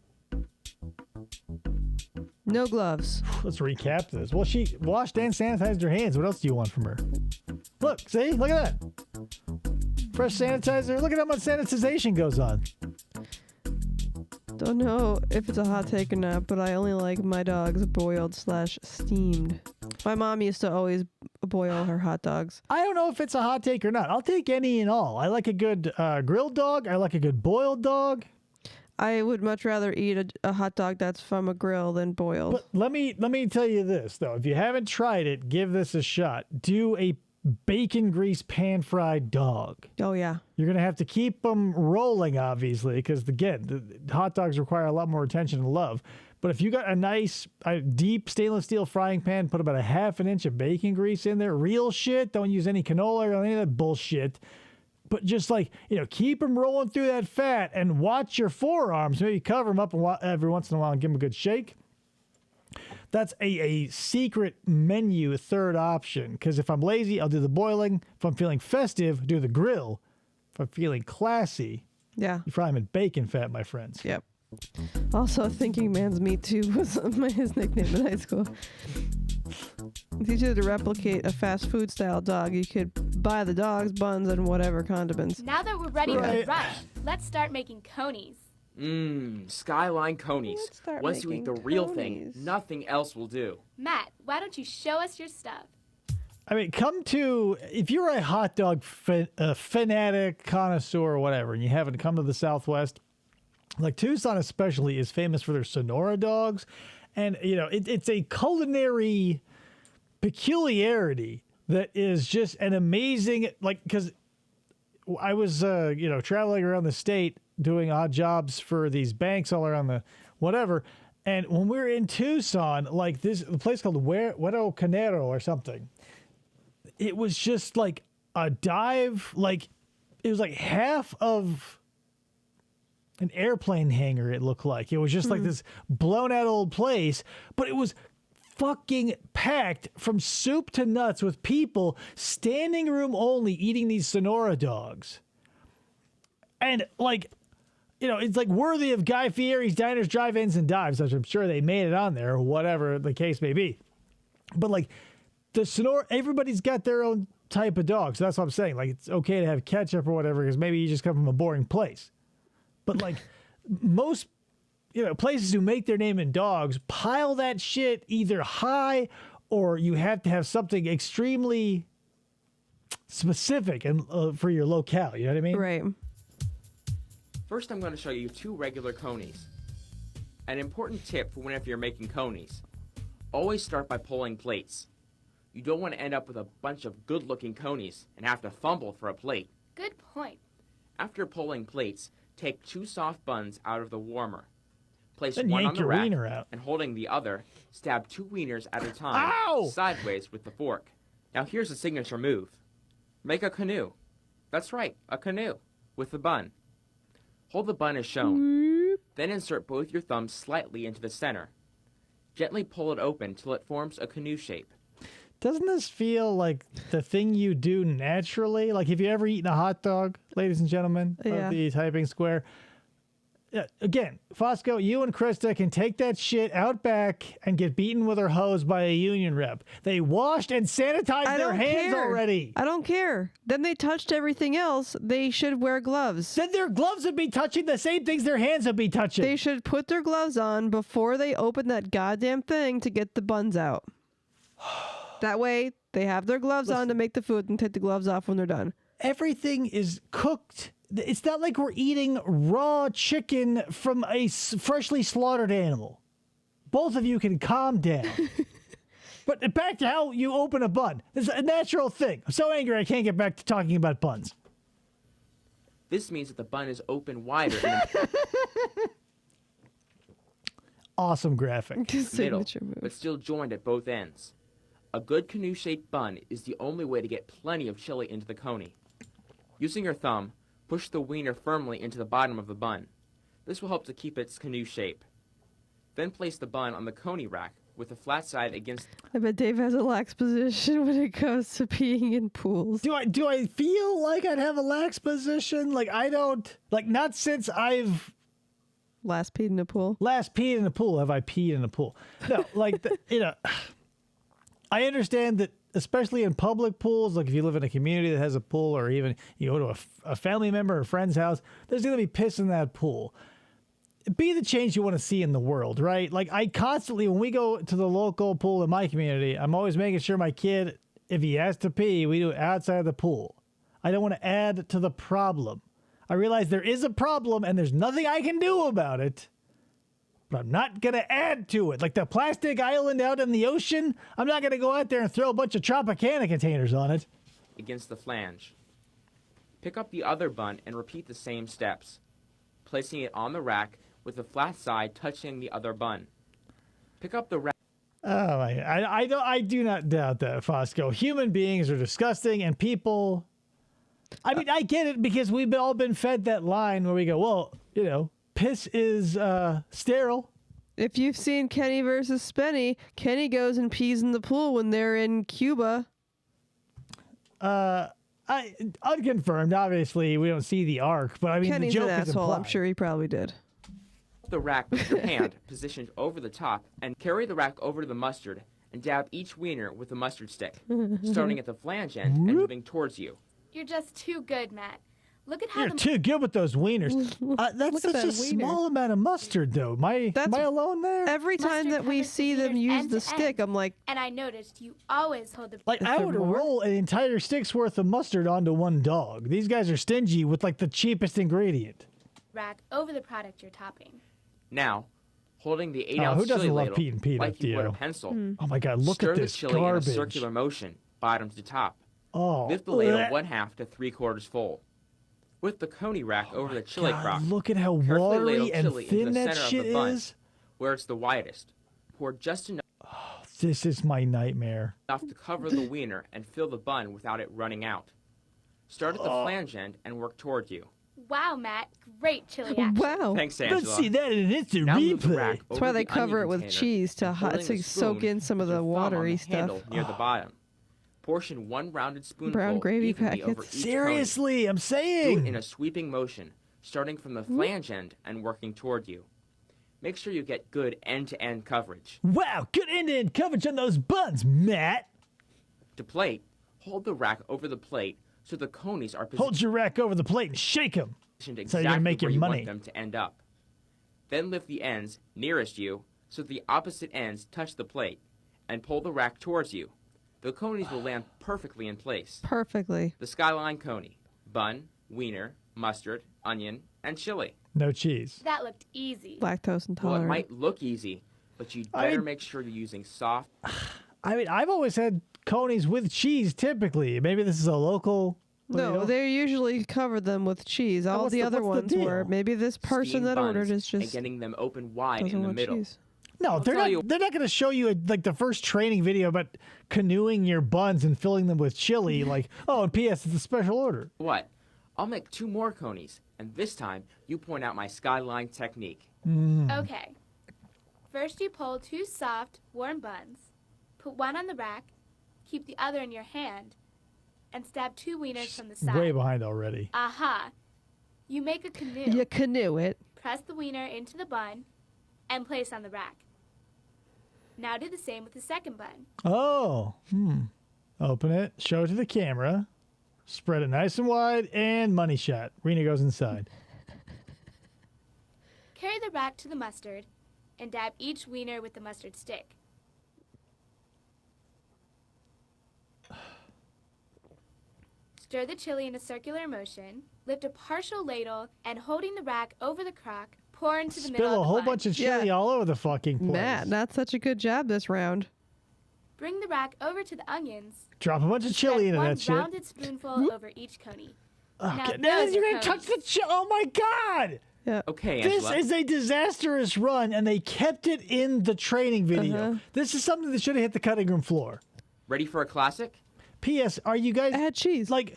No gloves. Let's recap this. Well, she washed and sanitized her hands. What else do you want from her? Look, see? Look at that. Fresh sanitizer. Look at how much sanitization goes on. Don't know if it's a hot take or not, but I only like my dogs boiled/steamed. My mom used to always boil her hot dogs. I don't know if it's a hot take or not. I'll take any and all. I like a good grilled dog. I like a good boiled dog. I would much rather eat a hot dog that's from a grill than boiled. But let me tell you this, though. If you haven't tried it, give this a shot. Do a bacon grease pan-fried dog. Oh, yeah. You're going to have to keep them rolling, obviously, because, again, the hot dogs require a lot more attention and love. But if you got a nice, deep stainless steel frying pan, put about a half an inch of bacon grease in there, real shit, don't use any canola or any of that bullshit. But just keep them rolling through that fat and watch your forearms. Maybe cover them up every once in a while and give them a good shake. That's a secret menu third option. Because if I'm lazy, I'll do the boiling. If I'm feeling festive, do the grill. If I'm feeling classy, yeah, you fry them in bacon fat, my friends. Yep. Also, Thinking Man's Meat Tube was his nickname in high school. It's easier to replicate a fast food style dog. You could buy the dogs, buns, and whatever condiments. Now that we're ready for the rush, let's start making conies. Skyline conies. Once you eat the real conies. thing, nothing else will do. Matt, why don't you show us your stuff? I mean, if you're a hot dog fanatic, connoisseur, or whatever, and you haven't come to the Southwest, like Tucson especially is famous for their Sonora dogs. And, it's a culinary peculiarity that is just an amazing, because I was, traveling around the state doing odd jobs for these banks all around the whatever. And when we were in Tucson, the place called Huero Canero or something, it was just like a dive, it was like half of an airplane hangar, it looked like. It was just like this blown out old place, but it was fucking packed from soup to nuts with people standing room only eating these Sonora dogs. And it's like worthy of Guy Fieri's Diners, Drive-Ins, and Dives, as I'm sure they made it on there, or whatever the case may be. But the Sonora, everybody's got their own type of dog. So that's what I'm saying. It's okay to have ketchup or whatever, because maybe you just come from a boring place. But most, places who make their name in dogs pile that shit either high, or you have to have something extremely specific and for your locale. You know what I mean? Right. First, I'm going to show you 2 regular conies. An important tip for whenever you're making conies: always start by pulling plates. You don't want to end up with a bunch of good-looking conies and have to fumble for a plate. Good point. After pulling plates, take 2 soft buns out of the warmer. Place Then one yank on the your rack, wiener out. and holding the other, stab 2 wieners at a time, sideways with the fork. Now here's the signature move. Make a canoe. That's right, a canoe, with the bun. Hold the bun as shown. Then insert both your thumbs slightly into the center. Gently pull it open till it forms a canoe shape. Doesn't this feel like the thing you do naturally? Like, have you ever eaten a hot dog, ladies and gentlemen Yeah. of the typing square? Again, Fosco, you and Krista can take that shit out back and get beaten with her hose by a union rep. They washed and sanitized their hands already. I don't care. Then they touched everything else. They should wear gloves. Then their gloves would be touching the same things their hands would be touching. They should put their gloves on before they open that goddamn thing to get the buns out. That way, they have their gloves on to make the food and take the gloves off when they're done. Everything is cooked. It's not like we're eating raw chicken from a freshly slaughtered animal. Both of you can calm down. But back to how you open a bun. It's a natural thing. I'm so angry I can't get back to talking about buns. This means that the bun is open wider in Awesome graphic. the middle, but still joined at both ends. A good canoe-shaped bun is the only way to get plenty of chili into the coney. Using your thumb, push the wiener firmly into the bottom of the bun. This will help to keep its canoe shape. Then place the bun on the coney rack with the flat side against... I bet Dave has a lax position when it comes to peeing in pools. Do I feel like I'd have a lax position? Like, I don't... Like, not since I've... Last peed in a pool? Last peed in a pool have I peed in a pool. No, like, I understand that, especially in public pools, like if you live in a community that has a pool, or even you go to a family member or friend's house, there's going to be piss in that pool. Be the change you want to see in the world, right? Like, I constantly, when we go to the local pool in my community, I'm always making sure my kid, if he has to pee, we do it outside the pool. I don't want to add to the problem. I realize there is a problem and there's nothing I can do about it. But I'm not going to add to it. Like the plastic island out in the ocean, I'm not going to go out there and throw a bunch of Tropicana containers on it. against the flange. Pick up the other bun and repeat the same steps, placing it on the rack with the flat side touching the other bun. Pick up the rack. Oh my! I do not doubt that, Fosco. Human beings are disgusting, and people. I mean, I get it because we've all been fed that line where we go, well, you know, piss is sterile. If you've seen Kenny versus Spenny, Kenny goes and pees in the pool when they're in Cuba. Unconfirmed. Obviously, we don't see the arc, but I mean, Kenny's the joke an is asshole. implied. I'm sure he probably did. The rack with your hand positioned over the top and carry the rack over to the mustard and dab each wiener with a mustard stick, starting at the flange end and moving towards you. You're just too good, Matt. Look at how You're too good with those wieners. That's such a small amount of mustard, though. Am I alone there? Every time that we see them use the stick, I'm like, And I noticed you always hold the Like, I would roll an entire stick's worth of mustard onto one dog. These guys are stingy with, like, the cheapest ingredient. rack over the product you're topping. Now, holding the 8-ounce who doesn't chili love ladle Pete and Pete, like you would a FDO? pencil. Oh my God, look Stir at this the chili garbage. in a circular motion, bottom to top. Oh, Lift the ladle bleh. 1/2 to 3/4 full. With the coney rack over the chili God, crock. look at how carefully watery ladle and chili thin into the that center shit of the bun, is. where it's the widest. Pour just enough This is my nightmare. to cover the wiener and fill the bun without it running out. Start at the flange end and work toward you. Wow, Matt. Great chili action. wow. Thanks, Angela. Let's see that in an instant Now move the replay. rack That's over why they the cover onion it with container cheese to, and holding to the soak spoon in some of with the your thumb on watery the handle stuff. near the bottom. Portion one rounded spoonful Brown gravy evenly over packets. each Seriously, I'm coney. Do saying. it in a sweeping motion, starting from the flange end and working toward you. Make sure you get good end-to-end coverage. Wow, good end-to-end coverage on those buns, Matt. To plate, hold the rack over the plate so the conies are Hold your rack over the plate and shake them. positioned So exactly you're gonna make where your you money. want them to end up. Then lift the ends nearest you so the opposite ends touch the plate, and pull the rack towards you. The conies will land perfectly in place. Perfectly. The skyline coney: bun, wiener, mustard, onion, and chili. No cheese. That looked easy. Lactose Well, it intolerant. might look easy, but you'd I better mean- make sure you're using soft. I mean, I've always had conies with cheese, typically. Maybe this is a local... No, they usually cover them with cheese. All what's the the- other what's the ones were. deal? Maybe this person steamed that buns ordered is and just getting them open wide doesn't in the want middle. cheese. No, they're tell not. you- They're not going to show you like the first training video about canoeing your buns and filling them with chili. Like, oh, and P.S. It's a special order. What? I'll make 2 more conies, and this time you point out my skyline technique. Okay. First, you pull 2 soft, warm buns, put one on the rack, keep the other in your hand, and stab 2 wieners from the side. Way behind already. Aha! You make a canoe. You canoe it. Press the wiener into the bun and place on the rack. Now do the same with the second bun. Oh. Open it. Show it to the camera. Spread it nice and wide, and money shot. Rena goes inside. Carry the rack to the mustard and dab each wiener with the mustard stick. Stir the chili in a circular motion. Lift a partial ladle and holding the rack over the crock, pour into the middle of Spill the a whole bun. bunch of chili all over the fucking place. Matt, not such a good job this round. Bring the rack over to the onions. Drop a bunch of chili into One that shit. rounded spoonful over each coney. Okay. Now Now you're going to touch the Oh, my God. Yeah. Okay, This Angela. is a disastrous run, and they kept it in the training video. This is something that should have hit the cutting room floor. Ready for a classic? P.S. Are you guys... Add cheese. Like,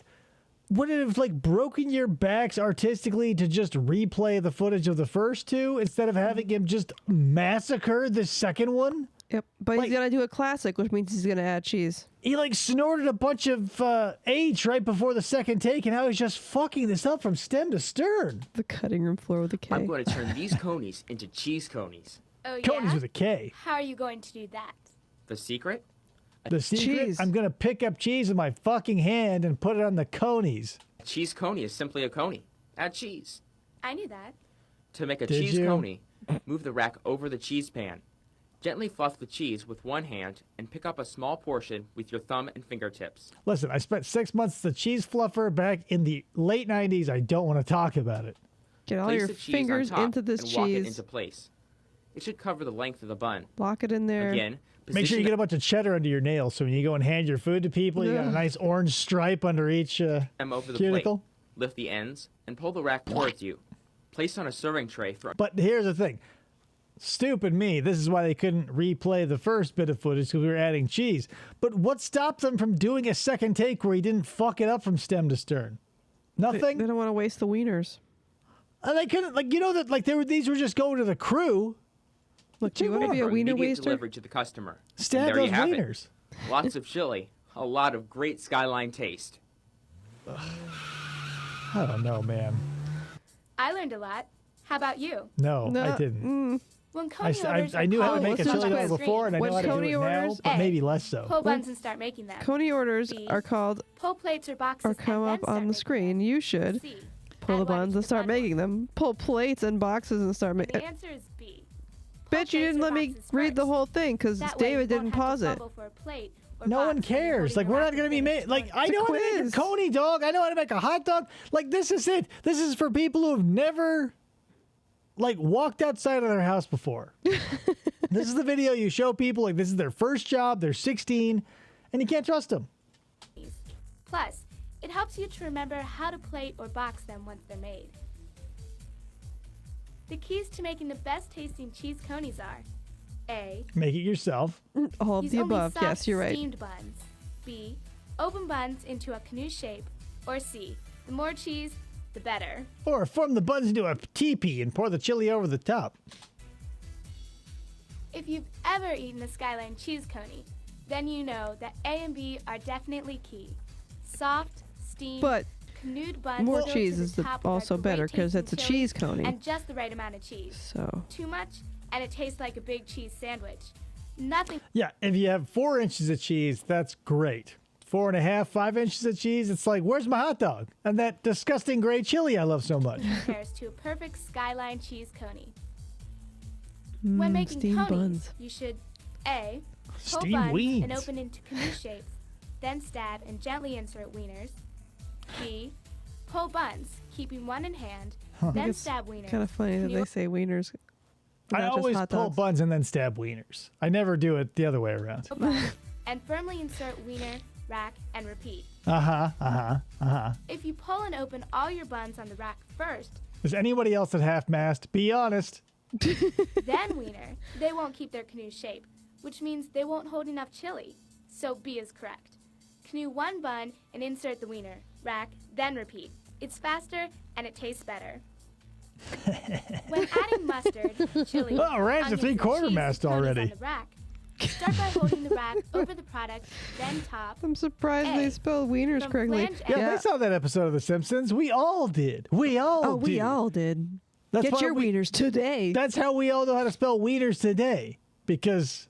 would it have, like, broken your backs artistically to just replay the footage of the first two instead of having him just massacre the second one? Yep. But he's going to do a classic, which means he's going to add cheese. He, like, snorted a bunch of H right before the second take, and now he's just fucking this up from stem to stern. The cutting room floor with a K. I'm going to turn these conies into cheese conies. Oh, Conies yeah? with a K. How are you going to do that? The secret? The secret? Cheese. I'm going to pick up cheese in my fucking hand and put it on the conies. A cheese coney is simply a coney. Add cheese. I knew that. To make a Did cheese you? coney, move the rack over the cheese pan. Gently fluff the cheese with one hand and pick up a small portion with your thumb and fingertips. Listen, I spent 6 months as a cheese fluffer back in the late 90s. I don't want to talk about it. Get all Place your the cheese fingers on top into this and walk it cheese. into place. It should cover the length of the bun. Lock it in there. Again, Make sure you position get a bunch of cheddar under your nails so when you go and hand your food to people, you got a Ugh. nice orange stripe under each them over the cuticle. plate. Lift the ends and pull the rack towards you. Place on a serving tray for But here's the thing. Stupid me. This is why they couldn't replay the first bit of footage because we were adding cheese. But what stopped them from doing a second take where he didn't fuck it up from stem to stern? Nothing. They don't want to waste the wieners. And they couldn't, like, you know that, like, these were just going to the crew. Look, do you want to be a for wiener immediate waster? delivery to the customer. And Stab there those you have wieners. it. Lots of chili, a lot of great skyline taste. I don't know, man. I learned a lot. How about you? No, I didn't. When Coney I orders knew how to are make a called chili on dog before, and I screen. know how to do Coney it now, orders- but A, maybe less so. Pull buns and start making them. Coney orders B, are called Pull plates or boxes or come and up then on start the screen. You should C, pull the add water buns to and the start bun making them. Pull plates and boxes and start And making. the answer is B. Bet you didn't let me read the whole thing because That way you David won't didn't have to pause it. fumble for a plate or No box one when you're cares. holding Like, the we're rack not going to be and made. Like, I It's a know how to make a quiz. coney dog. I know how to make a hot dog. Like, this is it. This is for people who have never, like, walked outside of their house before. This is the video you show people. Like, this is their first job. They're 16, and you can't trust them. Plus, it helps you to remember how to plate or box them once they're made. The keys to making the best tasting cheese conies are A. Make it yourself. All of Use the only above. soft Yes, you're right. steamed buns. B. Open buns into a canoe shape. Or C. The more cheese, the better. Or form the buns into a teepee and pour the chili over the top. If you've ever eaten a Skyline cheese coney, then you know that A and B are definitely key. Soft, steamed, But canoed buns more filled to cheese the is the, top with also a better great because it's a tasting chili cheese coney. and just the right amount of cheese. So Too much, and it tastes like a big cheese sandwich. Nothing. Yeah, if you have 4 inches of cheese, that's great. 4.5, 5 inches of cheese, it's like, where's my hot dog? And that disgusting gray chili I love so much. compares to a perfect Skyline cheese coney. When making steamed conies, buns. you should A. Pull Steamed buns wiens. and open into canoe shapes, then stab and gently insert wieners. B. Pull buns, keeping one in hand, then stab wieners. kind of funny that Canoe they say wieners. I not just always hot pull dogs. buns and then stab wieners. I never do it the other way around. buns, and firmly insert wiener, rack, and repeat. If you pull and open all your buns on the rack first, Is anybody else at half-mast? Be honest. then wiener, they won't keep their canoe shape, which means they won't hold enough chili. So B is correct. Canoe one bun and insert the wiener, rack, then repeat. It's faster and it tastes better. When adding mustard, chili, Oh, Rand's a onions, and three-quarter cheese to mast conies already. on the rack, Start by holding the rack over the product, then top. I'm surprised they spelled wieners From correctly. flange Yeah, they saw that episode of The Simpsons. We all did. We all did. We all did. That's Get why your wieners today. That's how we all know how to spell wieners today. Because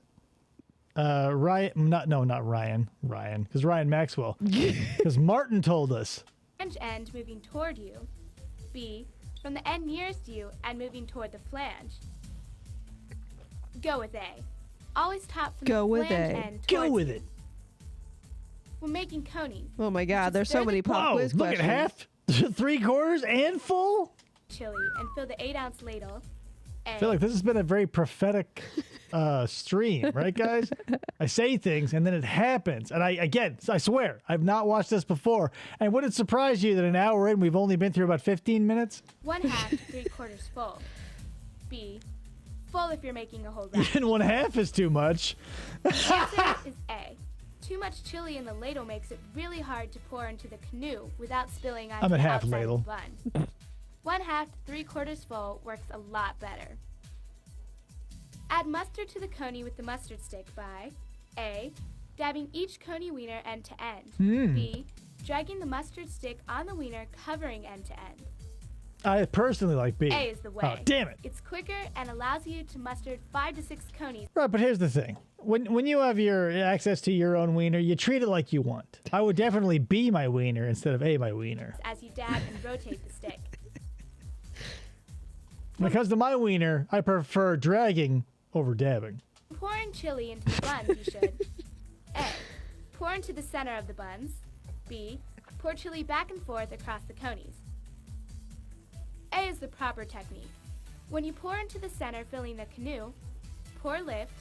not Ryan, because Ryan Maxwell. Because Martin told us. Flange end moving toward you. B. From the end nearest you and moving toward the flange. Go with A. Always top from Go the with flange A. end Go towards with you. it. We're making conies. Oh my God, there's so many pop Whoa, quiz look questions. at half, 3/4, and full. Chili and fill the 8-ounce ladle. I feel like this has been a very prophetic stream, right, guys? I say things and then it happens. And I swear, I've not watched this before. And would it surprise you that an hour in, we've only been through about 15 minutes? 1/2 to 3/4 full. B. Full if you're making a whole rack. Even 1/2 is too much. The answer is A. Too much chili in the ladle makes it really hard to pour into the canoe without spilling onto I'm at the half outside ladle. of the bun. 1/2 to 3/4 full works a lot better. Add mustard to the coney with the mustard stick by A. Dabbing each coney wiener end to end. B. Dragging the mustard stick on the wiener, covering end to end. I personally like B. A is the way. Oh, damn it. It's quicker and allows you to mustard 5 to 6 conies. Right, but here's the thing. When you have your access to your own wiener, you treat it like you want. I would definitely be my wiener instead of A my wiener. As you dab and rotate the stick. When it comes to my wiener, I prefer dragging over dabbing. Pouring chili into the buns, you should A. Pour into the center of the buns. B. Pour chili back and forth across the conies. A is the proper technique. When you pour into the center, filling the canoe, pour lift,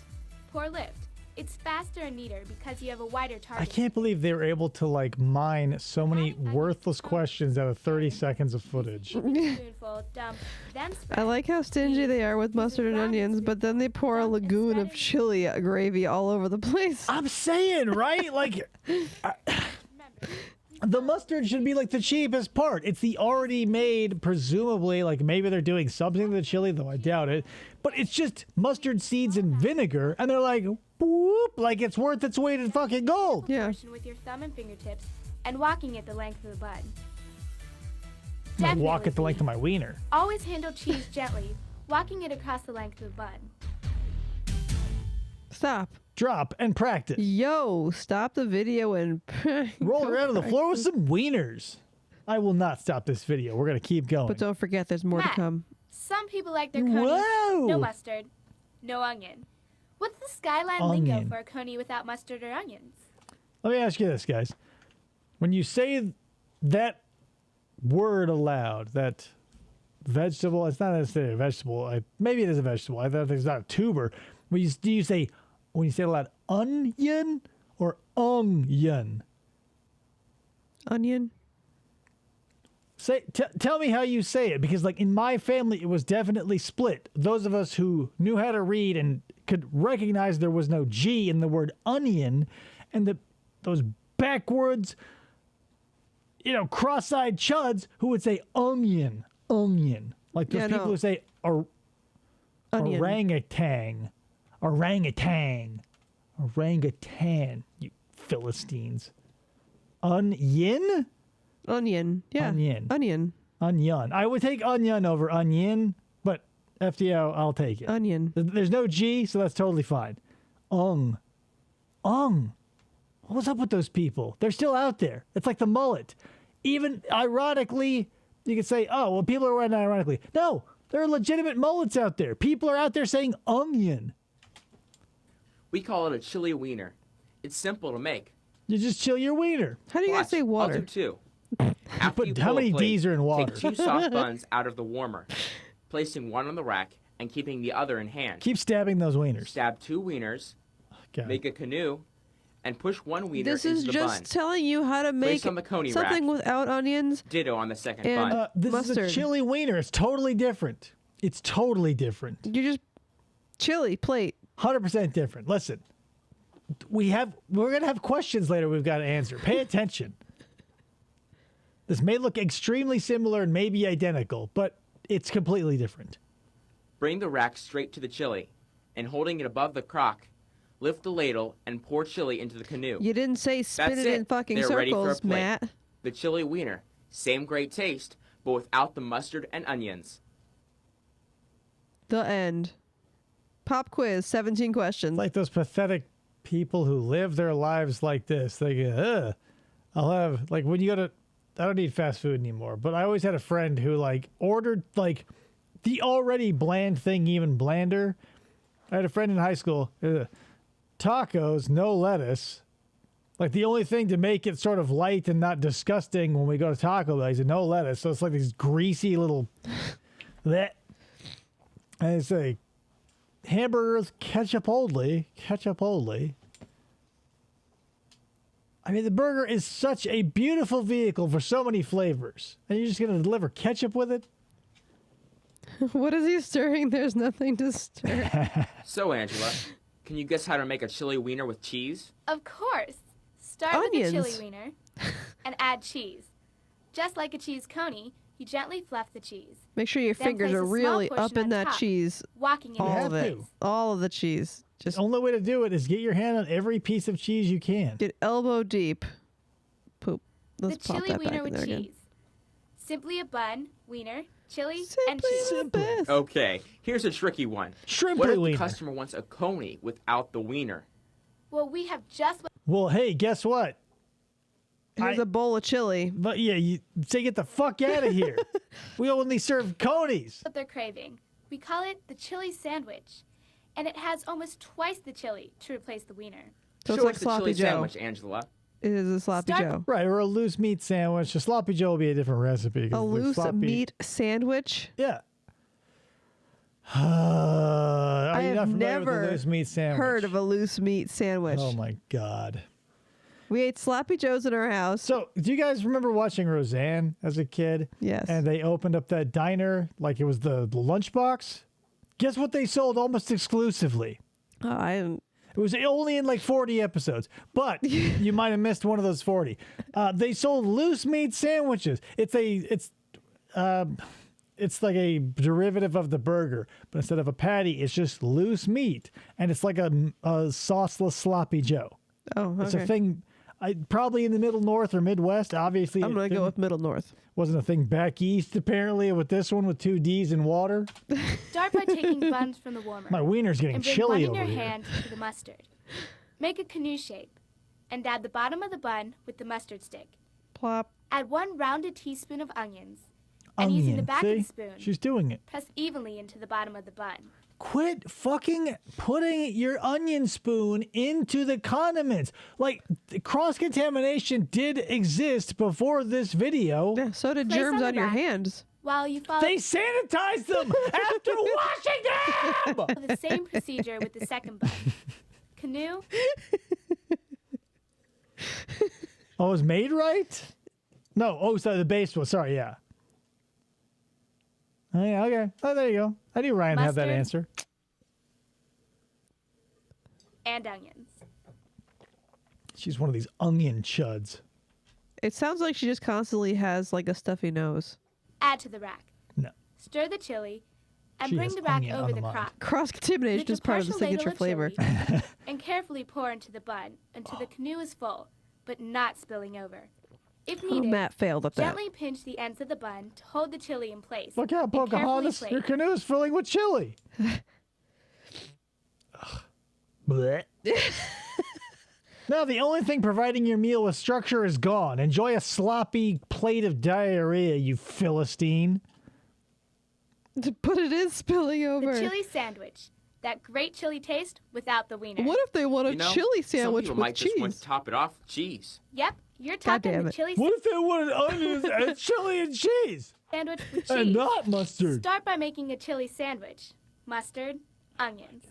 pour lift. It's faster and neater because you have a wider target. I can't believe they were able to mine so many worthless questions out of 30 seconds of footage. Spoonful, dump, then spread. I like how stingy they are with mustard and onions, but then they pour a lagoon of chili gravy all over the place. I'm saying, right? The mustard should be the cheapest part. It's the already made, presumably, maybe they're doing something to the chili, though I doubt it. But it's just mustard seeds and vinegar, and they're like, whoop, it's worth its weight in fucking gold. Yeah. With your thumb and fingertips and walking it the length of the bun. I walk at the length of my wiener. Always handle cheese gently, walking it across the length of the bun. Stop. Drop and practice. Yo, stop the video and roll around on the floor with some wieners. I will not stop this video. We're going to keep going. But don't forget, there's more to Matt, come. Some people like their conies. Whoa! No mustard, no onion. What's the Skyline lingo for a coney without mustard or onions? Let me ask you this, guys. When you say that word aloud, that vegetable, it's not necessarily a vegetable. Maybe it is a vegetable. I thought it's not a tuber. Do you say, when you say it aloud, onion or onion? Onion. Tell me how you say it, because in my family it was definitely split. Those of us who knew how to read and could recognize there was no G in the word onion, and those backwards, cross-eyed chuds who would say onion. Like those people who say orangutan, you Philistines. Onion? Onion. Yeah. Onion. I would take onion over onion, but FDO, I'll take it. Onion. There's no G, so that's totally fine. Ung. What's up with those people? They're still out there. It's like the mullet. Even ironically, you could say, oh, well, people are wearing it ironically. No, there are legitimate mullets out there. People are out there saying onion. We call it a chili wiener. It's simple to make. You just chill your wiener. How do you guys say water? I'll do two. After you How pull a many plate, D's are in water? Take 2 soft buns out of the warmer, placing one on the rack and keeping the other in hand. Keep stabbing those wieners. Stab 2 wieners, make a canoe, and push 1 wiener This into is the just bun. telling you how to make Place on the coney something rack. without onions. Ditto on the second and bun. This mustard. is a chili wiener. It's totally different. It's totally different. You just chili plate. 100% different. Listen, we're gonna have questions later. We've got to answer. Pay attention. This may look extremely similar and maybe identical, but it's completely different. Bring the rack straight to the chili, and holding it above the crock, lift the ladle, and pour chili into the canoe. You didn't say spin That's it in fucking They're ready for a circles, plate. Matt. The chili wiener. Same great taste, but without the mustard and onions. The end. Pop quiz, 17 questions. Like those pathetic people who live their lives like this. They go, I'll have, like, when you go to, I don't eat fast food anymore, but I always had a friend who, like, ordered, like, the already bland thing even blander. I had a friend in high school, tacos, no lettuce. Like, the only thing to make it sort of light and not disgusting when we go to Taco Bell, he said, no lettuce. So it's like these greasy little, bleh. And it's like, hamburgers, ketchup only. I mean, the burger is such a beautiful vehicle for so many flavors. And you're just going to deliver ketchup with it? What is he stirring? There's nothing to stir. So, Angela, can you guess how to make a chili wiener with cheese? Of course. Start Onions. with the chili wiener and add cheese. Just like a cheese coney, you gently fluff the cheese. Make sure your Then fingers place are a small really portion up in on that top, cheese. walking in All of its it. place. All of the cheese. Just The only way to do it is get your hand on every piece of cheese you can. get elbow deep. Poop. Let's The pop chili that wiener back in with there cheese. again. Simply a bun, wiener, chili, and Simply cheese. the best. Okay, here's a tricky one. Shrimp What if wiener. the customer wants a coney without the wiener? Well, we have just what Well, hey, guess what? Here's a bowl of chili. But yeah, you say get the fuck out of here. We only serve conies. they're craving. We call it the chili sandwich. And it has almost twice the chili to replace the wiener. So it's Show like us the sloppy chili Joe. sandwich, Angela. It is a sloppy Start- Joe. Right, or a loose meat sandwich. A sloppy Joe will be a different recipe. 'cause A the loose sloppy- meat sandwich. Yeah. Are I you have not familiar with never a loose meat sandwich? heard of a loose meat sandwich. Oh my god. We ate sloppy joes in our house. So, do you guys remember watching Roseanne as a kid? Yes. And they opened up that diner like it was the lunchbox? Guess what they sold almost exclusively? I didn't. It was only in like 40 episodes, but you might have missed one of those 40. They sold loose meat sandwiches. It's like a derivative of the burger, but instead of a patty, it's just loose meat, and it's like a sauceless sloppy Joe. Oh, okay. It's a thing. Probably in the middle north or Midwest. Obviously, I'm going to go with middle north. Wasn't a thing back east apparently with this one with 2 D's in water. Start by taking buns from the warmer. My wiener's getting and bring chilly one in over your here. hand to the mustard. Make a canoe shape and dab the bottom of the bun with the mustard stick. Plop. Add 1 rounded teaspoon of onions. And using the back of See? the spoon, She's doing it. press evenly into the bottom of the bun. Quit fucking putting your onion spoon into the condiments. Like, cross-contamination did exist before this video. Yeah, so did Place germs the on your back hands. While you follow They sanitized them after washing them! the same procedure with the second bun. Canoe, Oh, it was made right? No, oh, sorry, the base was. Sorry, yeah. Oh, yeah, okay. Oh, there you go. I knew Ryan had that Mustard. answer. and onions. She's one of these onion chuds. It sounds like she just constantly has like a stuffy nose. Add to the rack. No. Stir the chili and She bring has the rack onion on over the the mind. crock. Cross-contamination Lift is a part of the partial ladle signature of flavor. chili and carefully pour into the bun until the canoe is full, but not spilling over. If Oh, needed, Matt failed at that. gently pinch the ends of the bun to hold the chili in place. Look out, and carefully Pocahontas. flake. Your canoe is filling with chili. Ugh. Blech. Now, the only thing providing your meal with structure is gone. Enjoy a sloppy plate of diarrhea, you Philistine. But it is spilling over. The chili sandwich. That great chili taste without the wiener. What if they want a You know, chili sandwich some people with might cheese? just want to top it off with cheese. Yep, you're God topping damn the it. chili What if they wanted onions and chili and cheese? sandwich with cheese. And not mustard. Start by making a chili sandwich. Mustard, onions.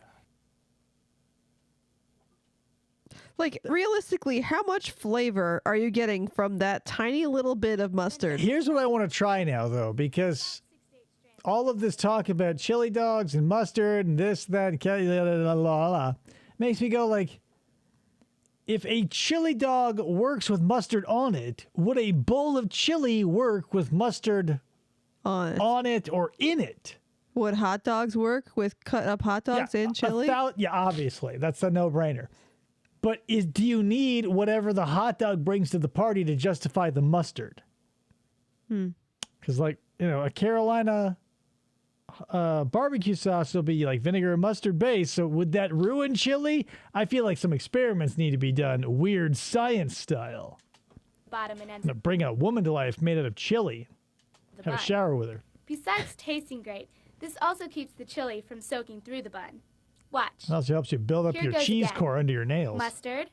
Like, realistically, how much flavor are you getting from that tiny little bit of mustard? Here's what I want to try now, though, because all of this talk about chili dogs and mustard and this, that, and la, la, la, la, makes me go like, if a chili dog works with mustard on it, would a bowl of chili work with mustard on it or in it? Would hot dogs work with cut up hot dogs in chili? Yeah, obviously. That's a no-brainer. But do you need whatever the hot dog brings to the party to justify the mustard? Because, like, you know, a Carolina barbecue sauce will be like vinegar and mustard based. So would that ruin chili? I feel like some experiments need to be done weird science style. Bottom and ends. Bring a woman to life made out of chili. Have a shower with her. Besides tasting great, this also keeps the chili from soaking through the bun. Watch. It also helps you build up Here your goes cheese again. core under your nails. Mustard.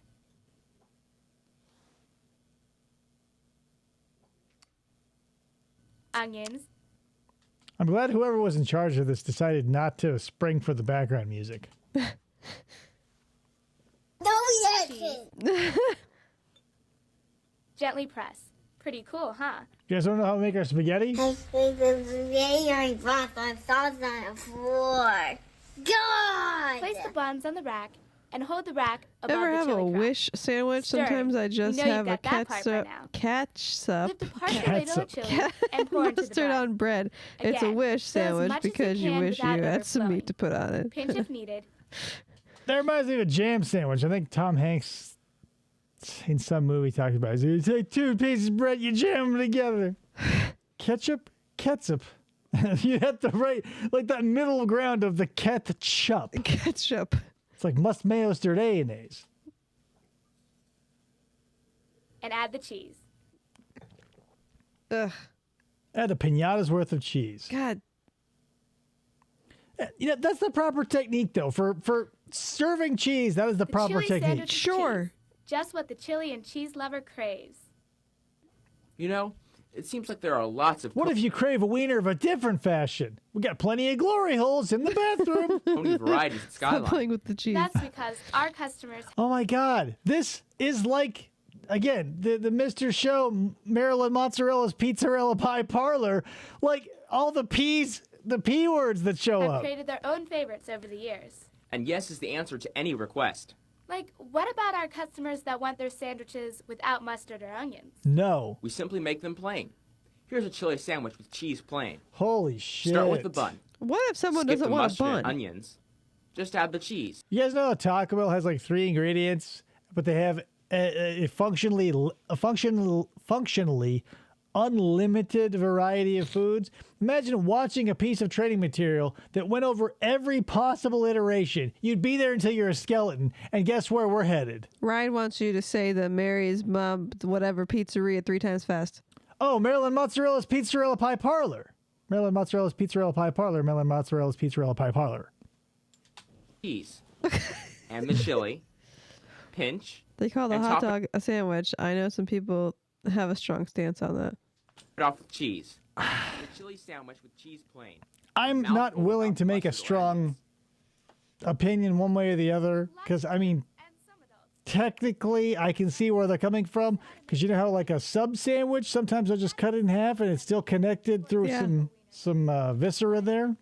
Onions. I'm glad whoever was in charge of this decided not to spring for the background music. Cheese. Gently press. Pretty cool, huh? You guys don't know how to make our spaghetti? Place the buns on the rack and hold the rack above Ever the have a chili crack. wish sandwich? Stir it. Sometimes I You just know you've have a got that part by catsup. now. Catsup. Lift the partial ladle of chili and pour into the Mustard bun. on bread. It's a Again, wish fill as sandwich much as you because you can wish you without had some overflowing. meat to put on it. Pinch if needed. That reminds me of a jam sandwich. I think Tom Hanks in some movie talked about it. You take 2 pieces of bread, you jam them together. Ketchup. You have to write like that middle ground of the ketchup. Ketchup. It's like must mayo stirred mayonnaise. And add the cheese. Ugh. Add a pinata's worth of cheese. God. You know, that's the proper technique, though. For serving cheese, that is the proper chili technique. sandwich with cheese. Just what the chili and cheese lover craves. You know, it seems like there are lots of What if you crave a wiener of a different fashion? We got plenty of glory holes in the bathroom. Pony varieties at Skyline. Stop playing with the cheese. That's because our customers Oh my God. This is like, again, the Mr. Show, Maryland Mozzarella's Pizzarella Pie Parlor. Like all the P's, the P words that show have up. created their own favorites over the years. And yes is the answer to any request. Like, what about our customers that want their sandwiches without mustard or onions? No. We simply make them plain. Here's a chili sandwich with cheese plain. Holy shit. Start with the bun. What if someone Skip doesn't the want a mustard and bun? onions. Just add the cheese. You guys know how Taco Bell has like 3 ingredients, but they have a functionally unlimited variety of foods? Imagine watching a piece of training material that went over every possible iteration. You'd be there until you're a skeleton, and guess where we're headed? Ryan wants you to say the Mary's Mom whatever pizzeria 3 times fast. Oh, Maryland Mozzarella's Pizzarella Pie Parlor. Maryland Mozzarella's Pizzarella Pie Parlor. Maryland Mozzarella's Pizzarella Pie Parlor. Cheese. And the chili. Pinch. They call the and hot top it dog a sandwich. I know some people have a strong stance on that. off with cheese. The chili sandwich with cheese plain. I'm not willing to make a strong opinion one way or the other, because, I mean, technically, I can see where they're coming from, because you know how, like, a sub sandwich, sometimes they'll just cut it in half and it's still connected through some viscera there.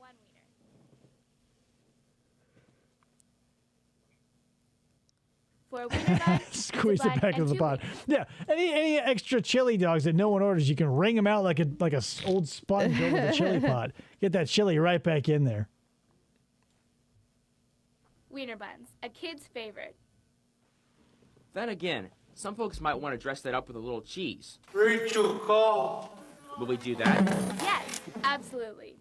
For a wiener bun, Squeeze it back and into the 2 pot. wieners. Yeah, any extra chili dogs that no one orders, you can wring them out like a old sponge over the chili pot. Get that chili right back in there. Wiener buns, a kid's favorite. Then again, some folks might want to dress that up with a little cheese. Rachel, call. Will we do that? Yes, absolutely.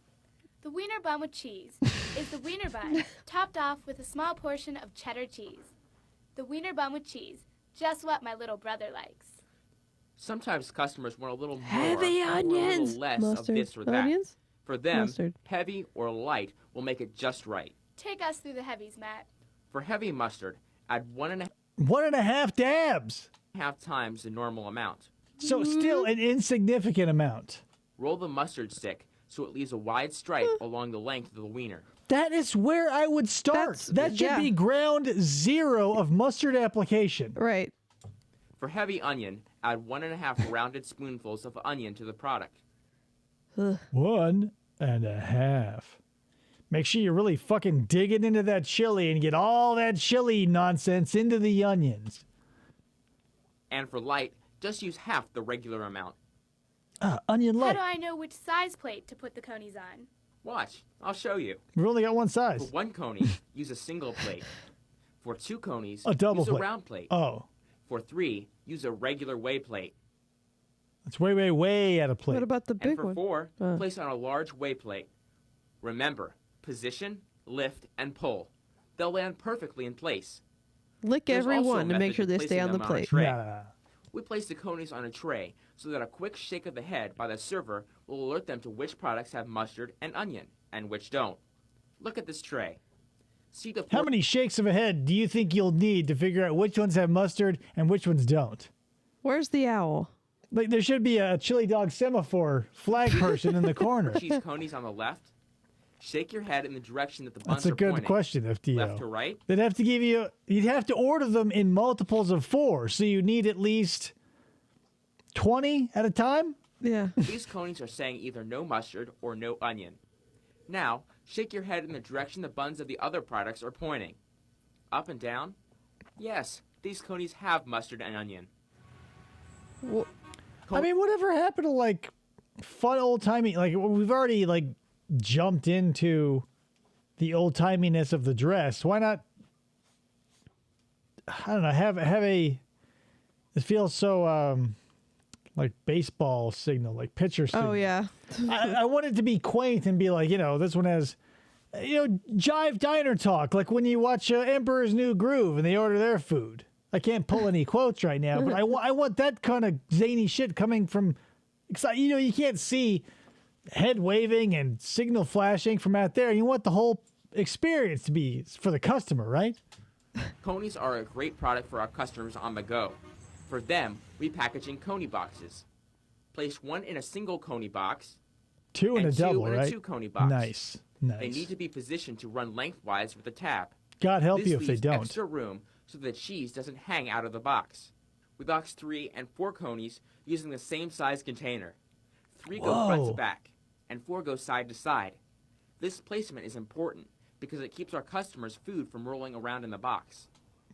The wiener bun with cheese is the wiener bun topped off with a small portion of cheddar cheese. The wiener bun with cheese, just what my little brother likes. Sometimes customers want a little more Heavy or a onions. little less Mustard. of this or that. Onions? For them, Mustard. heavy or light will make it just right. Take us through the heavies, Matt. For heavy mustard, add 1.5 1.5 dabs. times the normal amount. So still an insignificant amount. Roll the mustard stick so it leaves a wide stripe along the length of the wiener. That is where I would start. That should be ground zero of mustard application. Right. For heavy onion, add 1.5 rounded spoonfuls of onion to the product. 1.5. Make sure you're really fucking digging into that chili and get all that chili nonsense into the onions. And for light, just use half the regular amount. Onion How light. do I know which size plate to put the conies on? Watch, I'll show you. We've only got one For size. 1 coney, use a single plate. For 2 conies, A double use plate. a round plate. Oh, For 3, use a regular weigh plate. it's way, way, way out of plate. What about the And big for one? 4, place on a large weigh plate. Remember, position, lift, and pull. They'll land perfectly in place. Lick There's every also a one to make method sure of they stay placing on the them a plate. tray. Nah. We place the conies on a tray so that a quick shake of the head by the server will alert them to which products have mustard and onion and which don't. Look at this tray. See the How many shakes of a head do you think you'll need to figure out which ones have mustard and which ones don't? Where's the owl? Like, there should be a chili dog semaphore flag person in the corner. cheese conies on the left? Shake your head in the direction that the buns That's a are good pointing. question, FDO. Left to right? They'd have to give you, you'd have to order them in multiples of 4, so you need at least 20 at a time? Yeah. These conies are saying either no mustard or no onion. Now, shake your head in the direction the buns of the other products are pointing. Up and down? Yes, these conies have mustard and onion. I mean, whatever happened to, like, fun old-timey, like, we've already, like, jumped into the old-timiness of the dress. Why not, I don't know, have a, it feels so, like baseball signal, like pitcher signal. Oh, yeah. I want it to be quaint and be like, this one has, jive diner talk, like when you watch Emperor's New Groove and they order their food. I can't pull any quotes right now, but I want that kind of zany shit coming from, you can't see head waving and signal flashing from out there. You want the whole experience to be for the customer, right? Conies are a great product for our customers on the go. For them, we package in coney boxes. Place 1 in a single coney box. 2 in and a double, 2 in right? a 2 coney box. Nice. They need to be positioned to run lengthwise with the tab. God help This you if they leaves don't. Extra room so the cheese doesn't hang out of the box. We box 3 and 4 conies using the same size container. 3 go front Whoa. to back, and 4 go side to side. This placement is important because it keeps our customers' food from rolling around in the box.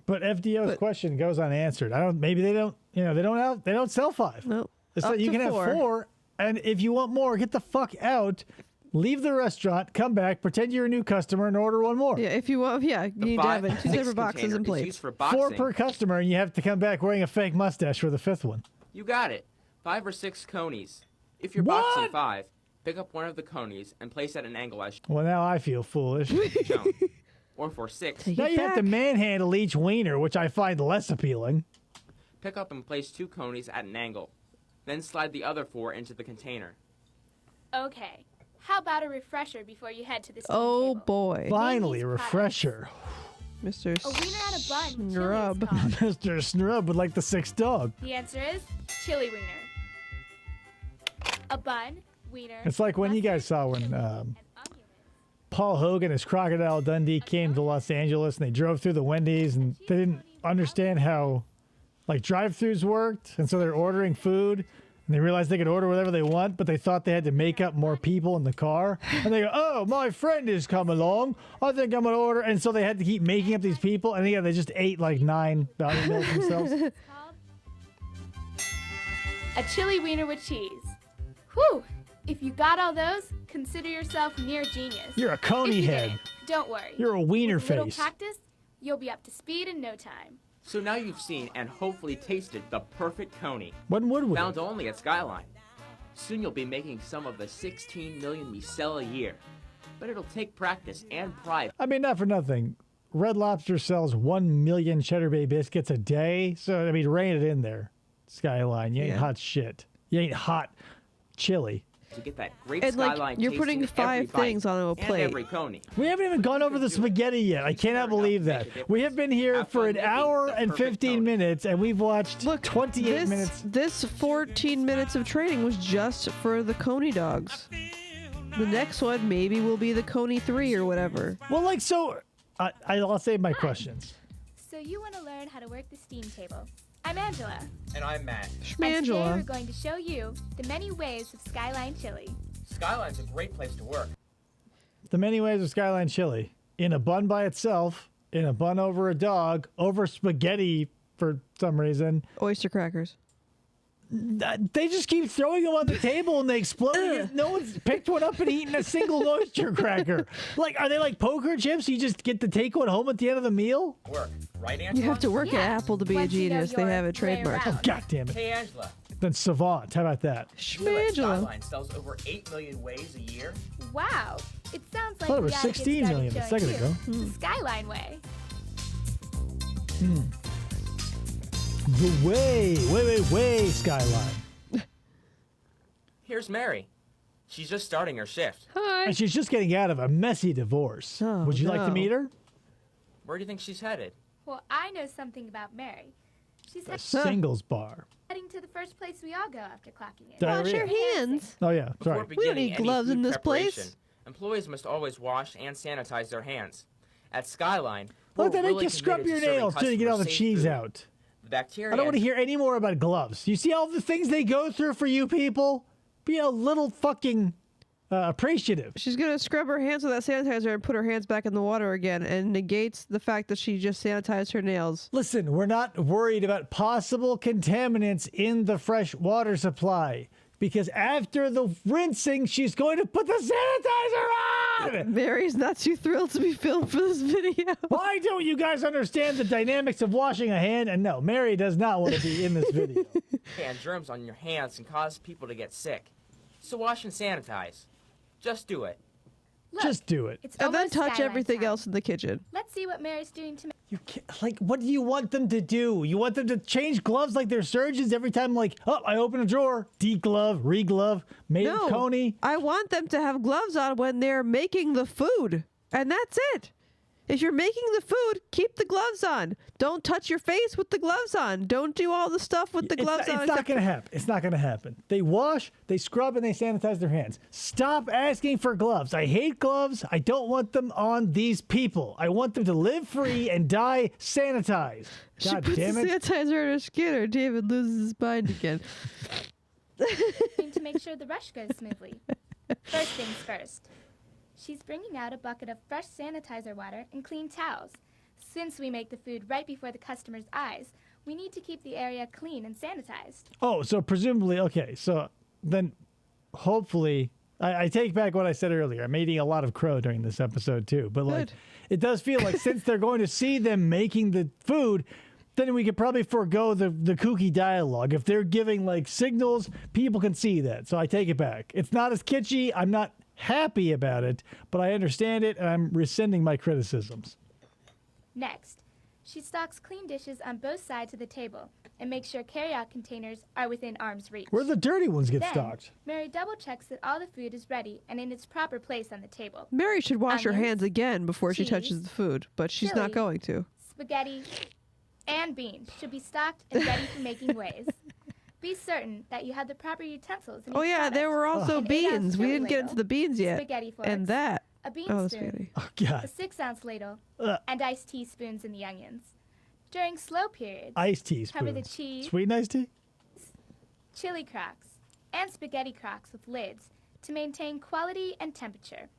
But FDO's question goes unanswered. Maybe they don't, they don't sell 5. No. It's Up like you to can 4. have 4, and if you want more, get the fuck out, leave the restaurant, come back, pretend you're a new customer, and order one more. Yeah, if you want, you need to have it. 2 separate boxes and plates. 4 per customer, and you have to come back wearing a fake mustache for the 5th one. You got it. 5 or 6 conies. If you're boxing 5, pick up one of the conies and place at an angle as Well, now I feel foolish. shown. Or for 6, Now you have to manhandle each wiener, which I find less appealing. pick up and place 2 conies at an angle. Then slide the other 4 into the container. Okay. How about a refresher before you head to the steam Oh, table? boy. Finally, a refresher. Mr. A wiener and a bun. Snrub. Mr. Snrub would like the 6th dog. The answer is chili wiener. A bun, wiener. It's like when you guys saw when Paul Hogan as Crocodile Dundee came to Los Angeles and they drove through the Wendy's and they didn't understand how like drive-thrus worked, and so they're ordering food and they realized they could order whatever they want, but they thought they had to make up more people in the car. And they go, "Oh, my friend has come along. I think I'm gonna order." And so they had to keep making up these people, and they just ate like 9 value meals themselves. A chili wiener with cheese. Whew! If you got all those, consider yourself near genius. You're a coney If you head. didn't, don't worry. You're a wiener With a little face. practice, you'll be up to speed in no time. So now you've seen and hopefully tasted the perfect coney. When would we? Found only at Skyline. Soon you'll be making some of the 16 million we sell a year. But it'll take practice and pride. I mean, not for nothing. Red Lobster sells 1 million Cheddar Bay biscuits a day. So, I mean, rein it in there, Skyline. You ain't hot shit. You ain't hot chili. To get that great And, like, Skyline you're taste putting in 5 every bite things on a and plate. every coney. We haven't even gone over the spaghetti yet. I cannot believe that. We have been here for an hour and 15 minutes, and we've watched 28 minutes. This 14 minutes of training was just for the Coney dogs. The next one maybe will be the Coney 3 or whatever. Well, like, so I'll save my questions. So you want to learn how to work the steam table. I'm Angela. And I'm Matt. And today Schmangela. we're going to show you the many ways of Skyline chili. Skyline's a great place to work. The many ways of Skyline chili. In a bun by itself, in a bun over a dog, over spaghetti for some reason. Oyster crackers. They just keep throwing them on the table and they explode. No one's picked one up and eaten a single oyster cracker. Like, are they like poker chips? You just get to take one home at the end of the meal? Work, right, Angela? You have to work at Apple to be a genius. They have a trademark. Oh, God damn it. Hey, Angela. Then Savant. How about that? You know that Skyline sells over 8 million ways a year? Wow. It sounds like I thought it we was ought to get 16 started million a showing second you ago. The Skyline way. The way, Skyline. Here's Mary. She's just starting her shift. Hi. And she's just getting out of a messy divorce. Would you like to no. meet her? Where do you think she's headed? Well, I know something about Mary. She's A singles bar. heading to the first place we all go after clocking in. Diarrhea. Wash your hands. Oh, yeah. Before Sorry. We don't beginning need any gloves in food this place. preparation, employees must always wash and sanitize their hands. At Skyline, Look, we're they make really you scrub committed your to serving nails till you get all the customers cheese safe food. out. The bacteria. I don't want to hear any more about gloves. You see all the things they go through for you people? Be a little fucking appreciative. She's gonna scrub her hands with that sanitizer and put her hands back in the water again, and negates the fact that she just sanitized her nails. Listen, we're not worried about possible contaminants in the fresh water supply. Because after the rinsing, she's going to put the sanitizer on! Mary's not too thrilled to be filmed for this video. Why don't you guys understand the dynamics of washing a hand? And no, Mary does not want to be in this video. And germs on your hands can cause people to get sick. So wash and sanitize. Just do it. Look, Just do it. It's And then almost touch Skyline everything time. else in the kitchen. Let's see what Mary's doing to You can't, like, what do you want them to do? You want them to change gloves like they're surgeons every time, like, oh, I open a drawer, de-glove, re-glove, made of Coney. I want them to have gloves on when they're making the food. And that's it. If you're making the food, keep the gloves on. Don't touch your face with the gloves on. Don't do all the stuff with the gloves on. It's not going to happen. It's not going to happen. They wash, they scrub, and they sanitize their hands. Stop asking for gloves. I hate gloves. I don't want them on these people. I want them to live free and die sanitized. She God puts damn the it. sanitizer on her skin, or David loses his mind again. to make sure the rush goes smoothly. First things first. She's bringing out a bucket of fresh sanitizer water and clean towels. Since we make the food right before the customer's eyes, we need to keep the area clean and sanitized. Oh, so presumably, okay, so then hopefully, I take back what I said earlier. I'm eating a lot of crow during this episode too, but like, it does feel like since they're going to see them making the food, then we could probably forego the kooky dialogue. If they're giving like signals, people can see that. So I take it back. It's not as kitschy. I'm not happy about it, but I understand it and I'm rescinding my criticisms. Next, she stocks clean dishes on both sides of the table and makes sure carryout containers are within arm's reach. Where the dirty ones get Then, stocked. Mary double checks that all the food is ready and in its proper place on the table. Mary should wash her Onions, hands again before she touches cheese, the food, but she's not chili, going to. Spaghetti and beans should be stocked and ready for making ways. Be certain that you have the proper utensils. In Oh each yeah, there product. were also An 8-ounce beans. We chili didn't get ladle, into the beans yet. Spaghetti forks, And that. a bean Oh, the spoon, spaghetti. Oh, God. a 6-ounce ladle, and iced teaspoons in the onions. During slow periods, Iced tea cover the spoons. cheese, Sweet and iced tea? chili crocks, and spaghetti crocks with lids to maintain quality and temperature.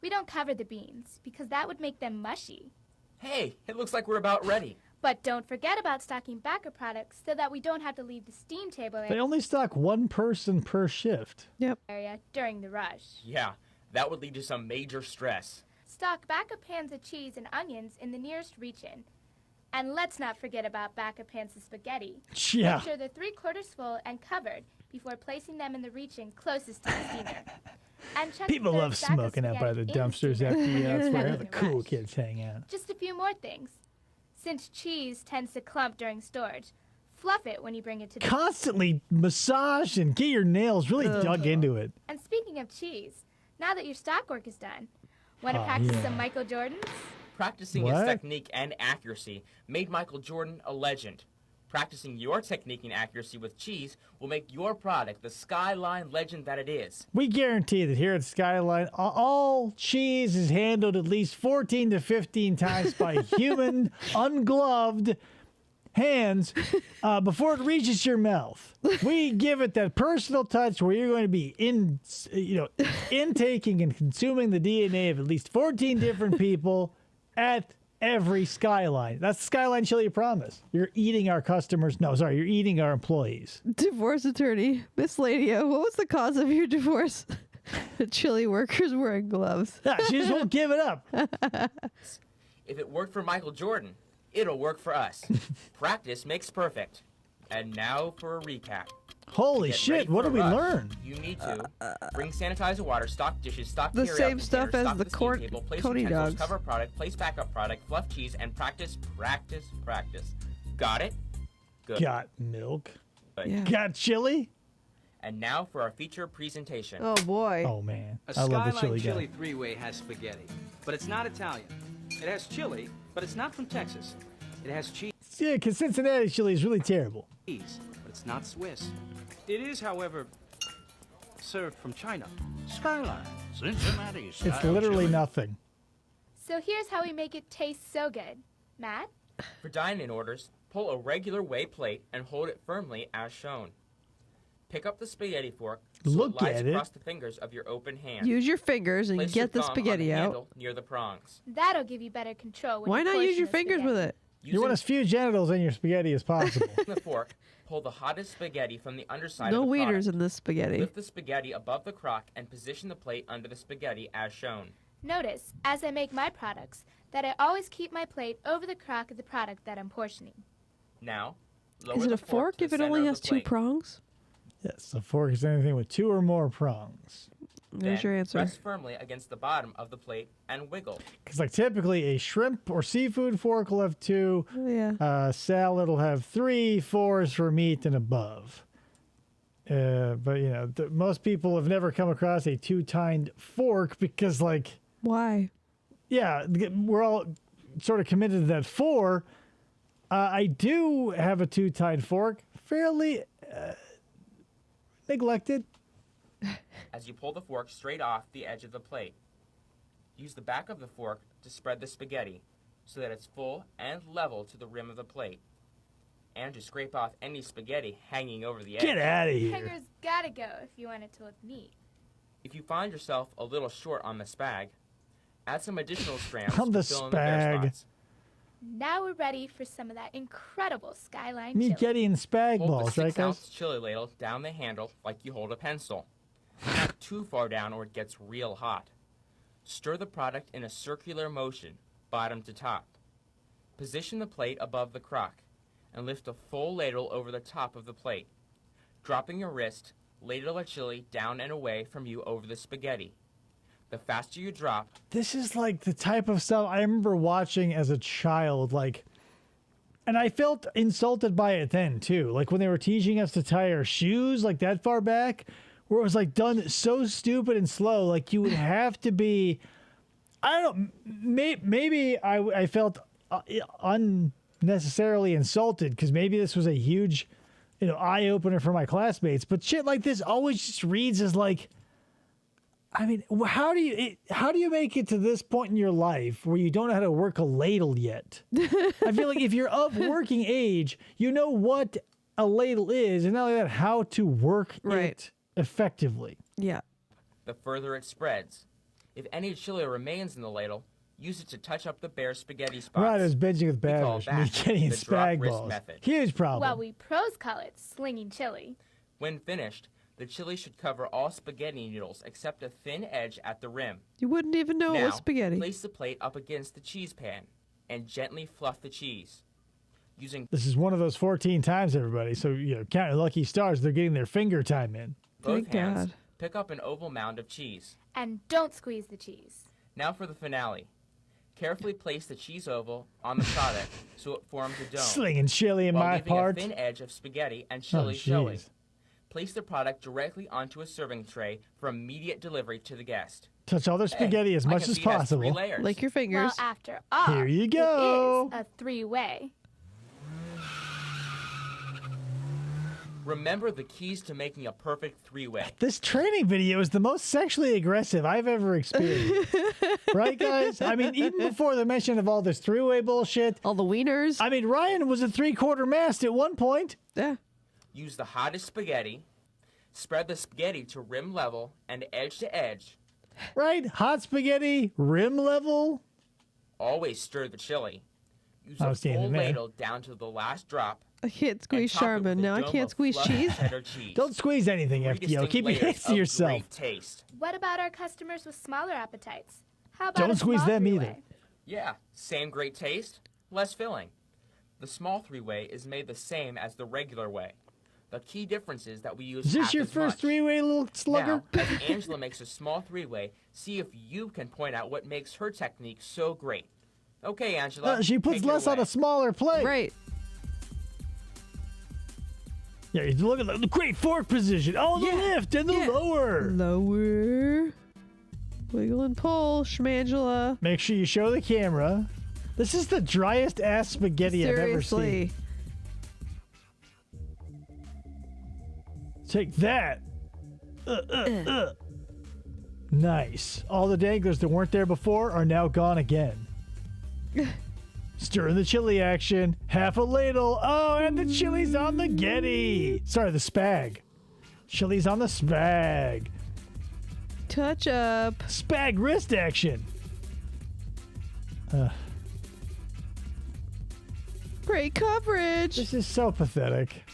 We don't cover the beans because that would make them mushy. Hey, it looks like we're about ready. But don't forget about stocking backup products so that we don't have to leave the steam table They only stock one person per shift. Yep. area during the rush. Yeah, that would lead to some major stress. Stock backup pans of cheese and onions in the nearest reach-in. And let's not forget about backup pans of spaghetti. Yeah. Make sure they're 3/4 full and covered before placing them in the reach-in closest to the steamer. And check People if love there's backup smoking out by the spaghetti in dumpsters steamer after when that's you're where having the a cool rush. kids hang out. Just a few more things. Since cheese tends to clump during storage, fluff it when you bring it to the Constantly massage and get your nails really dug into it. And speaking of cheese, now that your stock work is done, want to Oh, practice yeah. some Michael Jordans? Practicing What? his technique and accuracy made Michael Jordan a legend. Practicing your technique and accuracy with cheese will make your product the Skyline legend that it is. We guarantee that here at Skyline, all cheese is handled at least 14 to 15 times by human, ungloved hands before it reaches your mouth. We give it that personal touch where you're going to be intaking and consuming the DNA of at least 14 different people at every Skyline. That's the Skyline chili promise. You're eating our customers. No, sorry, you're eating our employees. Divorce attorney, Miss Ladio, what was the cause of your divorce? The chili workers wearing gloves. Yeah, she just won't give it up. If it worked for Michael Jordan, it'll work for us. Practice makes perfect. And now for a recap. Holy shit, what did we learn? You need to bring sanitizer water, stock dishes, stock The carryout same stuff containers, as stock the steam corn table, place Coney utensils, dogs. cover product, place backup product, fluff cheese, and practice, practice, practice. Got it? Good. Got milk. Good. Yeah. Got chili. And now for our feature presentation. Oh boy. Oh man, A I love the Skyline chili chili guy. three-way has spaghetti, but it's not Italian. It has chili, but it's not from Texas. It has cheese, Yeah, because Cincinnati chili is really terrible. but it's not Swiss. It is, however, served from China. Skyline, Cincinnati style It's literally chili. nothing. So here's how we make it taste so good. Matt? For dine-in orders, pull a regular way plate and hold it firmly as shown. Pick up the spaghetti fork so Look it lies at it. across the fingers of your open hand. Use your fingers and Place get the your thumb on spaghetti out. handle near the prongs. That'll give you better control when Why you not portion use your the fingers with spaghetti. it? You want as few genitals in your spaghetti as possible. Using the fork, pull the hottest spaghetti from the underside No of the wieners product. in this spaghetti. Lift the spaghetti above the crock and position the plate under the spaghetti as shown. Notice, as I make my products, that I always keep my plate over the crock of the product that I'm portioning. Now, lower Is it the a fork to if the it center only of has the two plate. prongs? Yes, a fork is anything with 2 or more prongs. There's Then your answer. press firmly against the bottom of the plate and wiggle. Because like typically a shrimp or seafood fork will have 2. Yeah. Salad will have 3, 4 is for meat and above. But you know, most people have never come across a 2-tined fork because like, Why? yeah, we're all sort of committed to that 4. I do have a 2-tined fork, fairly neglected. As you pull the fork straight off the edge of the plate. Use the back of the fork to spread the spaghetti so that it's full and level to the rim of the plate. And to scrape off any spaghetti hanging over the edge. Get out of here. Hangers gotta go if you want it to look neat. If you find yourself a little short on the spag, add some additional strands On the to fill in the bare spag. spots. Now we're ready for some of that incredible Skyline Me chili. getting spag Hold balls, the right, guys? 6-ounce chili ladle down the handle like you hold a pencil. Not too far down or it gets real hot. Stir the product in a circular motion, bottom to top. Position the plate above the crock and lift a full ladle over the top of the plate. Dropping your wrist, ladle a chili down and away from you over the spaghetti. The faster you drop, This is like the type of stuff I remember watching as a child, like, and I felt insulted by it then too. Like when they were teaching us to tie our shoes, like that far back, where it was like done so stupid and slow. Like you would have to be, I don't know, maybe I felt unnecessarily insulted because maybe this was a huge, eye opener for my classmates. But shit like this always just reads as like, I mean, how do you make it to this point in your life where you don't know how to work a ladle yet? I feel like if you're of working age, you know what a ladle is, and not only that, how to work it effectively. Yeah. the further it spreads. If any chili remains in the ladle, use it to touch up the bare spaghetti spots. Right, I was binging with We call Babbage. that Me getting the drop spag wrist balls. method. Huge problem. Well, we pros call it slinging chili. When finished, the chili should cover all spaghetti noodles except a thin edge at the rim. You wouldn't even know it Now, was spaghetti. place the plate up against the cheese pan and gently fluff the cheese. Using This is one of those 14 times, everybody. So, count your lucky stars. They're getting their finger time in. both hands, pick up an oval mound of cheese. And don't squeeze the cheese. Now for the finale. Carefully place the cheese oval on the product so it forms a dome. Slinging chili in while my leaving part. a thin edge of spaghetti and Oh, chili showing. jeez. Place the product directly onto a serving tray for immediate delivery to the guest. Touch all their spaghetti as I much can as see it has 3 possible. layers. Lick your fingers. Well, after all, Here you go. it is a three-way. Remember the keys to making a perfect 3-way. This training video is the most sexually aggressive I've ever experienced. Right, guys? I mean, even before the mention of all this three-way bullshit. All the wieners. I mean, Ryan was a 3/4 mast at one point. Yeah. Use the hottest spaghetti. Spread the spaghetti to rim level and edge to edge. Right? Hot spaghetti, rim level. Always stir the chili. Use a Outstanding, full man. ladle down to the last drop. I can't squeeze top it with Charmin. a Now I dome can't of squeeze fluffed cheese. cheddar cheese. Don't squeeze anything, Three FTO. distinct Keep your layers hands to of yourself. Great taste. What about our customers with smaller appetites? How about Don't a squeeze small them three-way? either. Yeah, same great taste, less filling. The small three-way is made the same as the regular way. The key difference is that we use Is this half your as first much. three-way, little slugger? Now, as Angela makes a small three-way, see if you can point out what makes her technique so great. Okay, Angela. She puts take it less on away. a smaller plate. Right. Yeah, you look at the great fork position. Oh, the lift and the lower. Lower. Wiggle and pull, Schmangela. Make sure you show the camera. This is the driest ass spaghetti I've ever Seriously. seen. Take that. Nice. All the danglers that weren't there before are now gone again. Stir in the chili action. Half a ladle. Oh, and the chili's on the Getty. Sorry, the spag. Chili's on the spag. Touch up. Spag wrist action. Great coverage. This is so pathetic.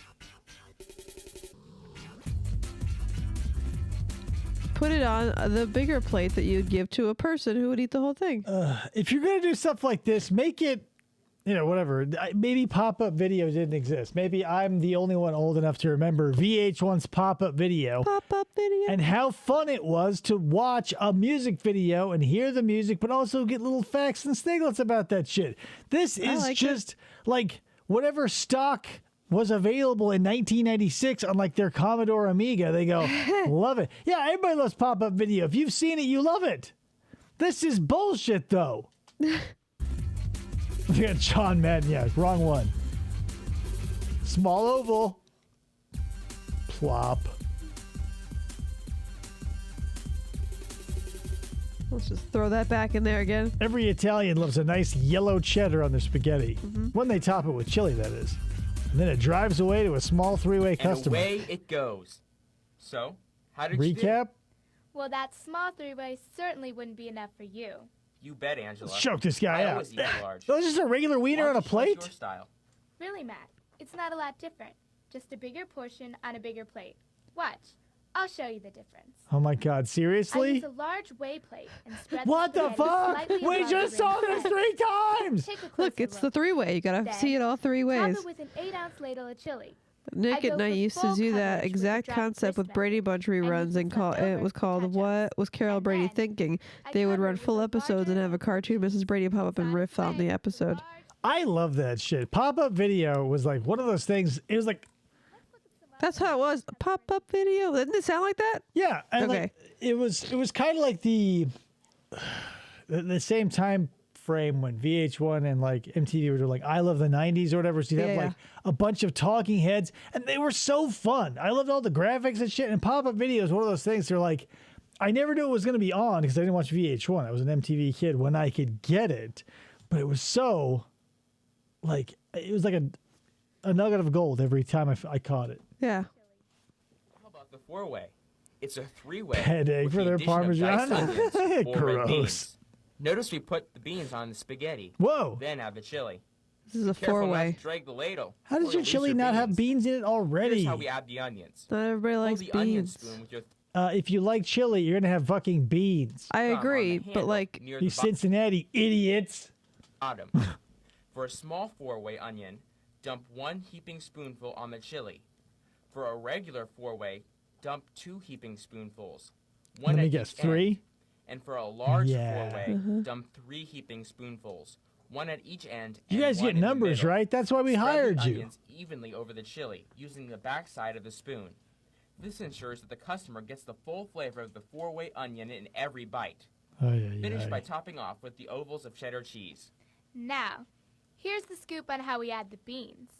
Put it on the bigger plate that you'd give to a person who would eat the whole thing. If you're going to do stuff like this, make it, whatever. Maybe pop-up video didn't exist. Maybe I'm the only one old enough to remember VH1's pop-up video. Pop-up video. And how fun it was to watch a music video and hear the music, but also get little facts and sniglets about that shit. This is like just like whatever stock was available in 1996 on like their Commodore Amiga. They go, love it. Yeah, everybody loves pop-up video. If you've seen it, you love it. This is bullshit, though. We got John Madden. Yeah, wrong one. Small oval. Plop. Let's just throw that back in there again. Every Italian loves a nice yellow cheddar on their spaghetti. When they top it with chili, that is. And then it drives away to a small three-way And customer. away it goes. So, how did you do? Recap? Well, that small three-way certainly wouldn't be enough for you. You bet, Angela. Let's choke this guy I out. always eat large. That was just a regular wiener on a plate? Your style. Really, Matt, it's not a lot different. Just a bigger portion on a bigger plate. Watch. I'll show you the difference. Oh my God, I seriously? use a large whey plate and spread What the spaghetti fuck? slightly We above just the saw rim. this 3 times! Take a closer Look, it's the look. three-way. You gotta Then, see it all three Top ways. it with an 8-ounce ladle of chili. Nick I at go night for used to full do that coverage with a exact drop concept with wristband. Brady Bunch reruns and call it was called What Was Carol Brady Thinking? They would run full episodes and have a cartoon Mrs. Brady pop up and riff on the episode. I love that shit. Pop-up video was like one of those things. It was like, That's how it was. Pop-up video. Didn't it sound like that? yeah. And Okay. like, it was kind of like the same time frame when VH1 and like MTV were doing like I Love the 90s or whatever. So you'd have Yeah, like a bunch of talking heads and they were so fun. I loved all the graphics and shit. And pop-up video is one of those things. They're like, I never knew it was going to be on because I didn't watch VH1. I was an MTV kid when I could get it. But it was so like, it was like a nugget of gold every time I caught it. Yeah. How about the four-way? It's a three-way. Head egg with for the their addition of diced Parmesan. onions or red Gross. beans. Notice we put the beans on the spaghetti. Whoa. Then add the chili. This is a Careful not four-way. to drag the ladle. How or does your you'll lose chili not have beans in it already? Here's how we add the onions. Not everybody Hold likes the onion beans. spoon with your If you like chili, you're gonna have fucking beans. I thumb on the agree, but handle like, near You the bottom. Cincinnati idiots. For a small four-way onion, dump 1 heaping spoonful on the chili. For a regular four-way, dump 2 heaping spoonfuls. One Let me at guess, each end. 3? And for a large Yeah. four-way, dump 3 heaping spoonfuls. One at each end. You and guys one get in the numbers, middle. right? That's why we Spread hired the you. onions evenly over the chili, using the back side of the spoon. This ensures that the customer gets the full flavor of the four-way onion in every bite. Finish by topping off with the ovals of cheddar cheese. Now, here's the scoop on how we add the beans.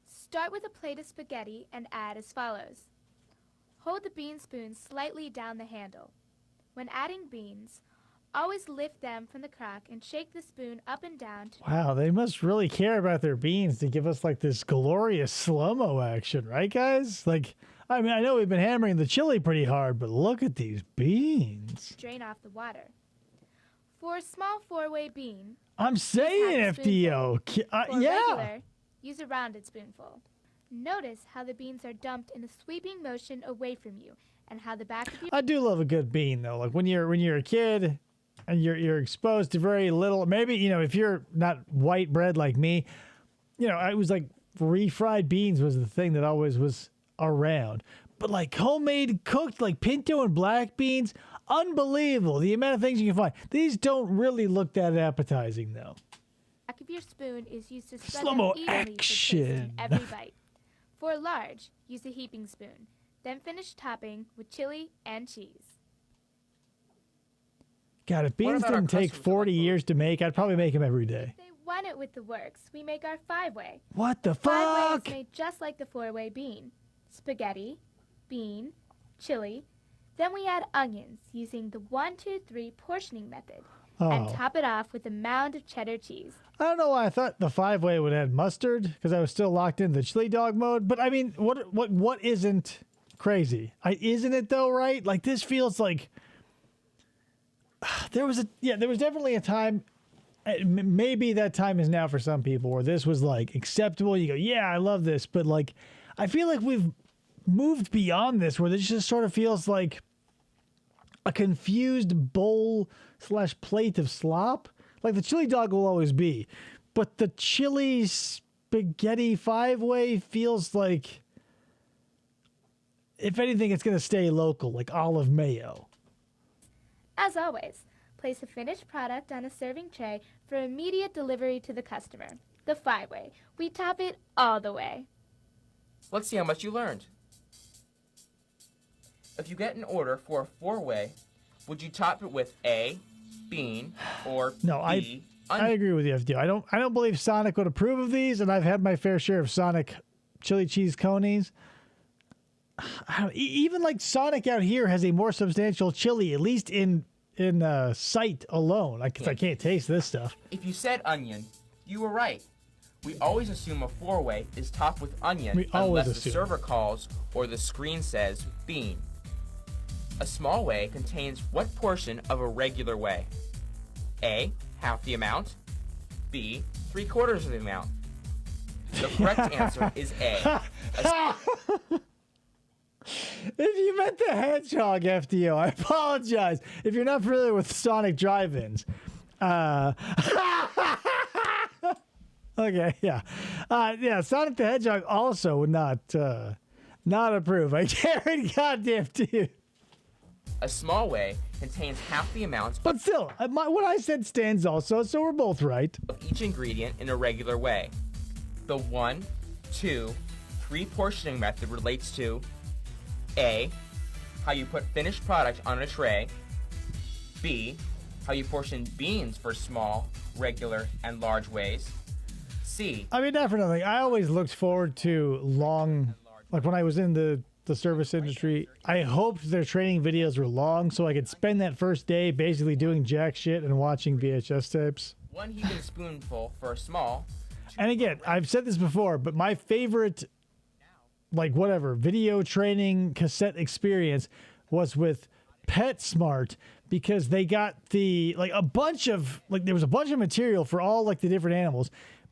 Start with a plate of spaghetti and add as follows. Hold the bean spoon slightly down the handle. When adding beans, always lift them from the crack and shake the spoon up and down to Wow, they must really care about their beans to give us like this glorious slow-mo action, right, guys? Like, I mean, I know we've been hammering the chili pretty hard, but look at these beans. drain off the water. For a small 4-way bean, I'm saying half a FDO. for Yeah. regular, use a rounded spoonful. Notice how the beans are dumped in a sweeping motion away from you, and how the back of your I do love a good bean though. Like when you're a kid and you're exposed to very little. Maybe if you're not white bread like me, I was like refried beans was the thing that always was around. But like homemade cooked like pinto and black beans, unbelievable. The amount of things you can find. These don't really look that appetizing though. back of your spoon is used to spread Slow-mo them evenly for action. tasting every bite. For a large, use a heaping spoon. Then finish topping with chili and cheese. God, if beans about our didn't take customers 40 years to make, I'd probably make them every day. They want it with the works. We make our 5-way. What the 5-way fuck? is made just like the 4-way bean. Spaghetti, bean, chili. Then we add onions using the 1-2-3 portioning method. And Oh. top it off with a mound of cheddar cheese. I don't know why I thought the 5-way would add mustard because I was still locked into the chili dog mode. But I mean, what isn't crazy? Isn't it though? Right? Like this feels like there was definitely a time. Maybe that time is now for some people where this was like acceptable. You go, yeah, I love this, but like, I feel like we've moved beyond this where this just sort of feels like a confused bowl/plate of slop. Like the chili dog will always be, but the chili spaghetti 5-way feels like, if anything, it's going to stay local, like olive mayo. As always, place a finished product on a serving tray for immediate delivery to the customer. The 5-way. We top it all the way. Let's see how much you learned. If you get an order for a 4-way, would you top it with A, bean, or No, B, I agree with you, FD. I don't believe Sonic would approve of these, and I've had my fair share of Sonic chili cheese conies. Even like Sonic out here has a more substantial chili, at least in sight alone. I can't taste this stuff. If you said onion, you were right. We always assume a 4-way is topped with onion We always unless the assume. server calls or the screen says bean. A small way contains what portion of a regular way? A, half the amount. B, 3/4 of the amount. The correct answer is A. If you meant the hedgehog, FDO, I apologize. If you're not familiar with Sonic drive-ins. Okay, yeah. Yeah, Sonic the Hedgehog also would not approve. I guarantee goddamn to you. A small way contains half the amount But still, what I said stands also, so we're both right. of each ingredient in a regular way. The 1, 2, 3 portioning method relates to A, how you put finished product on a tray. B, how you portion beans for small, regular, and large ways. C, I mean, not for nothing. I always looked forward to long, like when I was in the service industry, I hoped their training videos were long so I could spend that first day basically doing jack shit and watching VHS tapes. 1 heaping spoonful for a small. And again, I've said this before, but my favorite, like whatever, video training cassette experience was with PetSmart because they got there was a bunch of material for all like the different animals,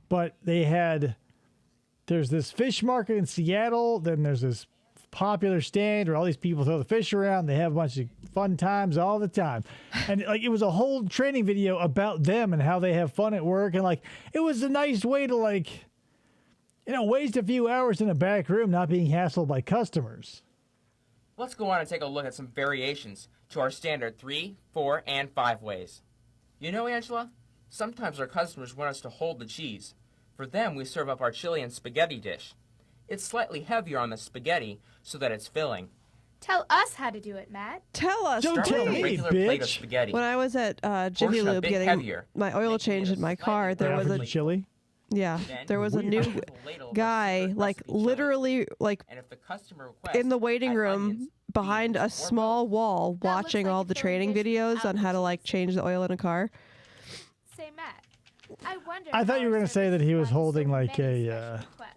but there's this fish market in Seattle, then there's this popular stand where all these people throw the fish around. They have a bunch of fun times all the time. And like it was a whole training video about them and how they have fun at work. And like it was a nice way to waste a few hours in a back room not being hassled by customers. Let's go on and take a look at some variations to our standard 3, 4, and 5 ways. You know, Angela, sometimes our customers want us to hold the cheese. For them, we serve up our chili and spaghetti dish. It's slightly heavier on the spaghetti so that it's filling. Tell us how to do it, Matt. Tell us, Start with a please. regular plate of spaghetti. When I was at Jiffy Portion a Lube bit getting heavier, my oil changed in my car, there was a chili. Yeah, Then there was a weird. new With a ladle of guy, our like recipe chili. literally, like And if the customer requests, in the waiting add room onions, behind a small wall, watching all the training videos on how to like change the oil in a car. Say, Matt, I wonder. I thought how you were our going to say that service he was runs so holding like many a special requests.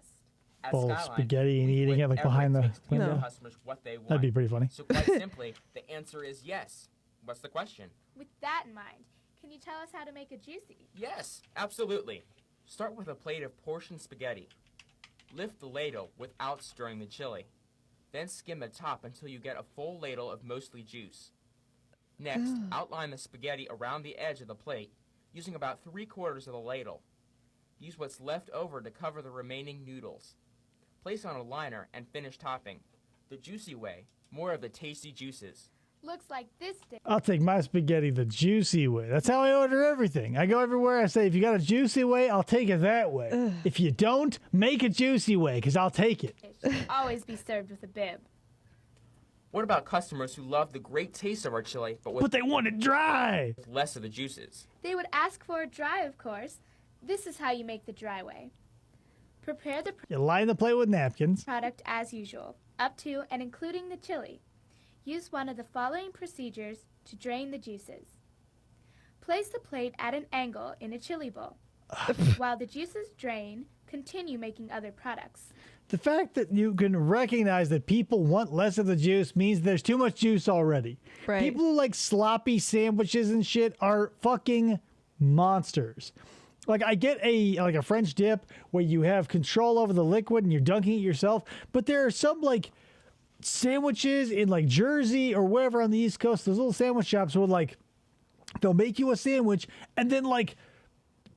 At bowl of Skyline, spaghetti and we do eating it like whatever behind the takes to give window. the customers what they want. That'd be pretty funny. So quite simply, the answer is yes. What's the question? With that in mind, Can you tell us how to make a juicy? Yes, absolutely. Start with a plate of portioned spaghetti. Lift the ladle without stirring the chili. Then skim the top until you get a full ladle of mostly juice. Next, outline the spaghetti around the edge of the plate, using about 3/4 of the ladle. Use what's left over to cover the remaining noodles. Place on a liner and finish topping. The juicy way, more of the tasty juices. Looks like this dish. I'll take my spaghetti the juicy way. That's how I order everything. I go everywhere. I say, if you got a juicy way, I'll take it that way. If you don't, make a juicy way, because I'll take it. Should always be served with a bib. What about customers who love the great taste of our chili, but they want it dry? With less of the juices? They would ask for it dry, of course. This is how you make the dry way. Prepare the You line the plate with napkins. product as usual, up to and including the chili. Use one of the following procedures to drain the juices. Place the plate at an angle in a chili bowl. While the juices drain, continue making other products. The fact that you can recognize that people want less of the juice means there's too much juice already. Right. People who like sloppy sandwiches and shit are fucking monsters. Like, I get a French dip where you have control over the liquid and you're dunking it yourself, but there are some like sandwiches in like Jersey or wherever on the East Coast, those little sandwich shops where like they'll make you a sandwich and then like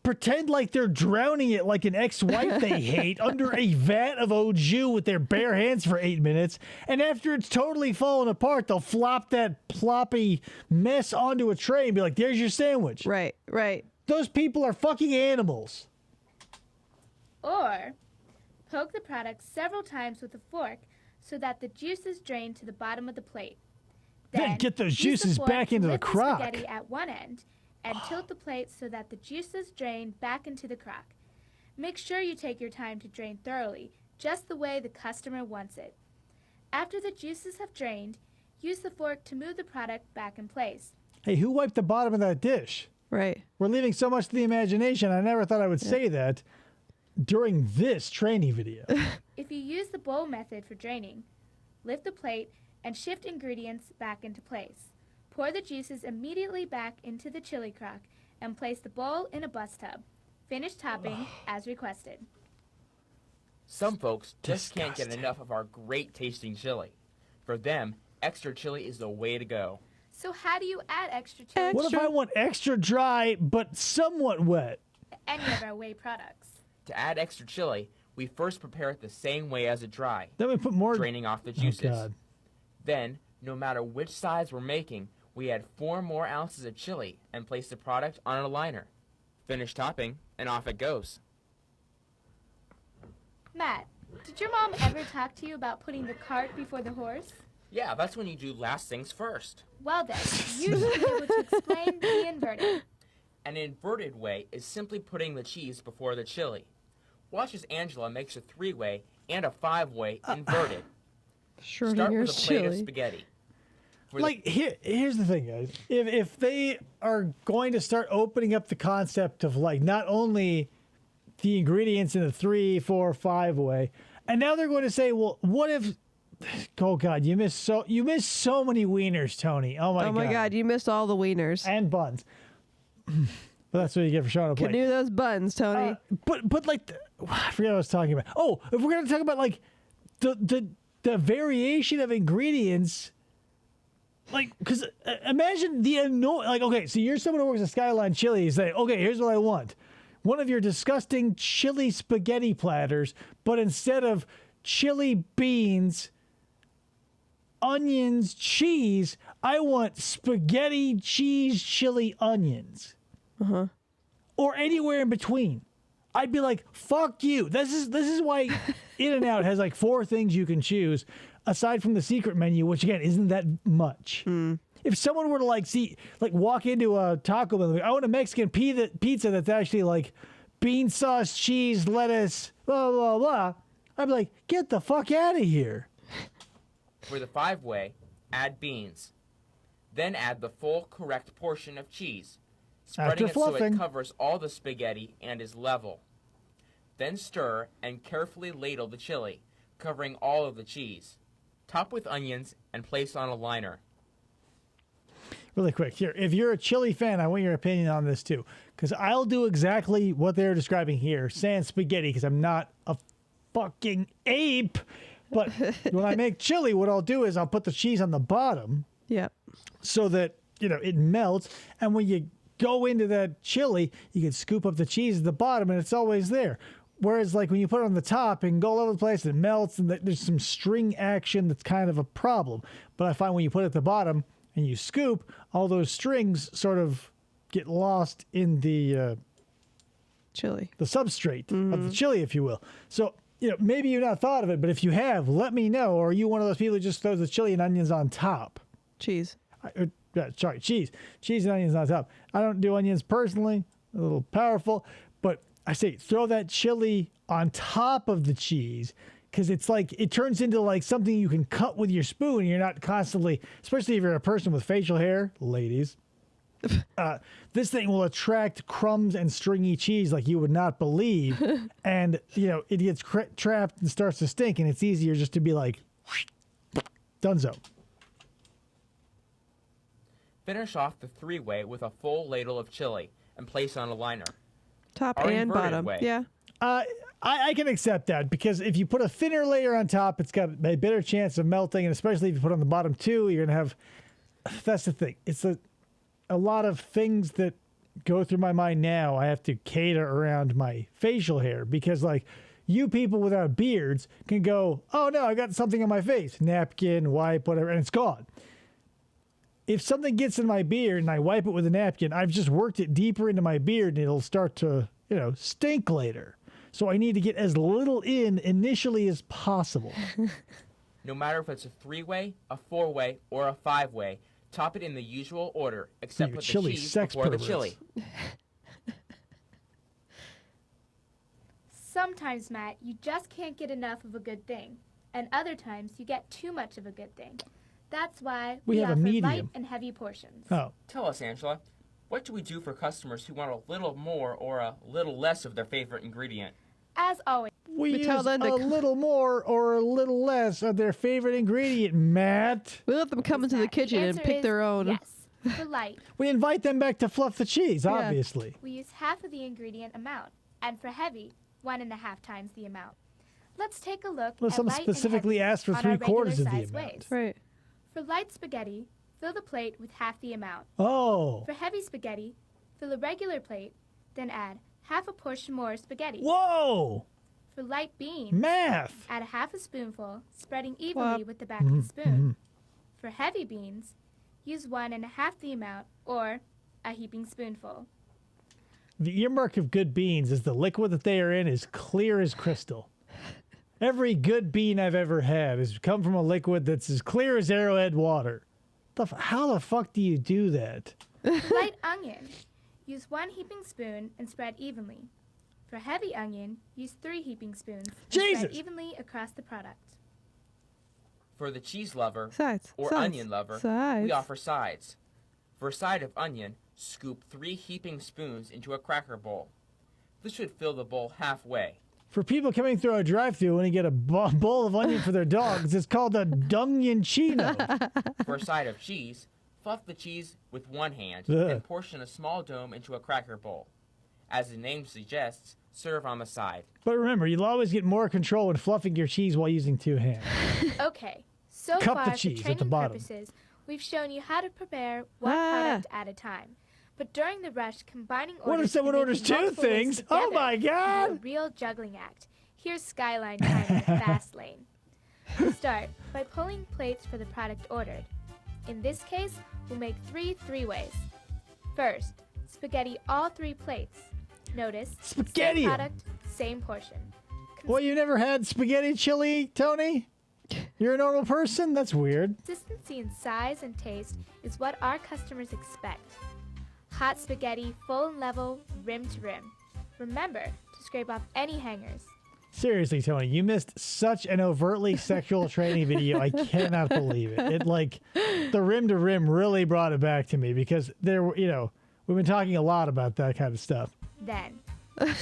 pretend like they're drowning it like an ex-wife they hate under a vat of au jus with their bare hands for 8 minutes, and after it's totally fallen apart, they'll flop that ploppy mess onto a tray and be like, there's your sandwich. Right. Those people are fucking animals. Or poke the product several times with a fork so that the juices drain to the bottom of the plate. Then get those use the juices fork back to into the lift crock. spaghetti at one end and tilt the plate so that the juices drain back into the crock. Make sure you take your time to drain thoroughly, just the way the customer wants it. After the juices have drained, use the fork to move the product back in place. Hey, who wiped the bottom of that dish? Right. We're leaving so much to the imagination. I never thought I would say that during this training video. If you use the bowl method for draining, lift the plate and shift ingredients back into place. Pour the juices immediately back into the chili crock and place the bowl in a bus tub. Finish topping as requested. Some folks just can't get enough of our great tasting chili. For them, extra chili is the way to go. So how do you add extra chili What if I want extra dry but somewhat wet? to any of our whey products? To add extra chili, we first prepare it the same way as a dry, Then we put more, draining off the juices. Oh, God. Then, no matter which size we're making, we add 4 more ounces of chili and place the product on a liner. Finish topping, and off it goes. Matt, did your mom ever talk to you about putting the cart before the horse? Yeah, that's when you do last things first. Well then, you should be able to explain the inverted. An inverted way is simply putting the cheese before the chili. Watch as Angela makes a 3-way and a 5-way inverted. Start with a plate of spaghetti. Like, here's the thing, guys. If they are going to start opening up the concept of, like, not only the ingredients in the 3, 4, 5 way, and now they're going to say, well, what if... Oh, God, you missed so many wieners, Tony. Oh, my God. You missed all the wieners. And buns. Well, that's what you get for showing a plate. Canoe those buns, Tony. But like, I forget what I was talking about. Oh, if we're going to talk about, like, the variation of ingredients... Like, because imagine the annoying, like, okay, so you're someone who works at Skyline Chili. You say, okay, here's what I want. One of your disgusting chili spaghetti platters, but instead of chili beans, onions, cheese, I want spaghetti, cheese, chili, onions. Uh-huh. Or anywhere in between. I'd be like, fuck you. This is why In-N-Out has like 4 things you can choose. Aside from the secret menu, which again isn't that much. If someone were to like walk into a Taco Bell, like, I want a Mexican pizza that's actually like bean sauce, cheese, lettuce, blah blah blah, I'd be like, get the fuck out of here. For the 5-way, add beans. Then add the full correct portion of cheese, spreading it so it covers all the spaghetti and is level. Then stir and carefully ladle the chili, covering all of the cheese. Top with onions and place on a liner. really quick here. If you're a chili fan, I want your opinion on this too, because I'll do exactly what they're describing here, saying spaghetti, because I'm not a fucking ape. But when I make chili, what I'll do is I'll put the cheese on the bottom. Yep. So that, it melts. And when you go into that chili, you can scoop up the cheese at the bottom and it's always there. Whereas like when you put it on the top, it can go all over the place and it melts and there's some string action that's kind of a problem. But I find when you put it at the bottom and you scoop, all those strings sort of get lost in the chili, the substrate of the chili, if you will. So, maybe you've not thought of it, but if you have, let me know. Or are you one of those people who just throws the chili and onions on top? Cheese. Cheese. Cheese and onions on top. I don't do onions personally. A little powerful. But I say throw that chili on top of the cheese because it's like it turns into like something you can cut with your spoon. You're not constantly, especially if you're a person with facial hair, ladies. This thing will attract crumbs and stringy cheese like you would not believe. And, it gets trapped and starts to stink. And it's easier just to be like, donezo. Finish off the 3-way with a full ladle of chili and place on a liner. Top Or and inverted bottom. way. Yeah. I can accept that because if you put a thinner layer on top, it's got a better chance of melting. And especially if you put it on the bottom too, you're going to have, that's the thing. It's a lot of things that go through my mind now. I have to cater around my facial hair because like you people without beards can go, oh no, I got something on my face, napkin, wipe, whatever, and it's gone. If something gets in my beard and I wipe it with a napkin, I've just worked it deeper into my beard and it'll start to, stink later. So I need to get as little in initially as possible. No matter if it's a 3-way, a 4-way, or a 5-way, top it in the usual order, except put the cheese before the chili. Sometimes, Matt, you just can't get enough of a good thing. And other times, you get too much of a good thing. That's why we have offer a medium. light and heavy portions. Oh. Tell us, Angela, what do we do for customers who want a little more or a little less of their favorite ingredient? As always, we use a little more or a little less of their favorite ingredient, Matt. We let them come into the kitchen and pick their own. Yes, for light. We invite them back to fluff the cheese, Yeah. obviously. We use half of the ingredient amount, and for heavy, 1.5 times the amount. Let's take a look Well, at someone light specifically and heavy asked for on our 3/4 of the regular-sized amount. ways. Right. For light spaghetti, fill the plate with half the amount. Oh. For heavy spaghetti, fill a regular plate, then add half a portion more spaghetti. Whoa! For light beans, Math! add a half a spoonful, spreading evenly Whoop. with the back of the spoon. For heavy beans, use 1.5 the amount, or a heaping spoonful. The earmark of good beans is the liquid that they are in is clear as crystal. Every good bean I've ever had has come from a liquid that's as clear as Arrowhead water. How the fuck do you do that? Light onion, use 1 heaping spoon and spread evenly. For heavy onion, use 3 heaping spoons and Jesus! spread evenly across the product. For the cheese lover Sides. or Sides. onion lover, Sides. we offer sides. For a side of onion, scoop 3 heaping spoons into a cracker bowl. This should fill the bowl halfway. For people coming through a drive-thru and to get a bowl of onion for their dogs, it's called a Dungioncino. For a side of cheese, fluff the cheese with one hand Ugh. and portion a small dome into a cracker bowl. As the name suggests, serve on the side. But remember, you'll always get more control when fluffing your cheese while using 2 hands. Okay, so Cup far the for cheese at training the bottom. purposes, we've shown you how to prepare one product at a time. But during the rush, combining orders What if someone and orders making 2 multiple lists things? Oh together my can be God! a real juggling act. Here's Skyline time in the fast lane. Start by pulling plates for the product ordered. In this case, we'll make 3 3-ways. First, spaghetti all 3 plates. Notice, Spaghetti 'em. same product, same portion. Well, you never had spaghetti chili, Tony? You're a normal person? That's weird. Consistency in size and taste is what our customers expect. Hot spaghetti, full and level, rim to rim. Remember to scrape off any hangers. Seriously, Tony, you missed such an overtly sexual training video. I cannot believe it. It like the rim to rim really brought it back to me because there were, we've been talking a lot about that kind of stuff. Then,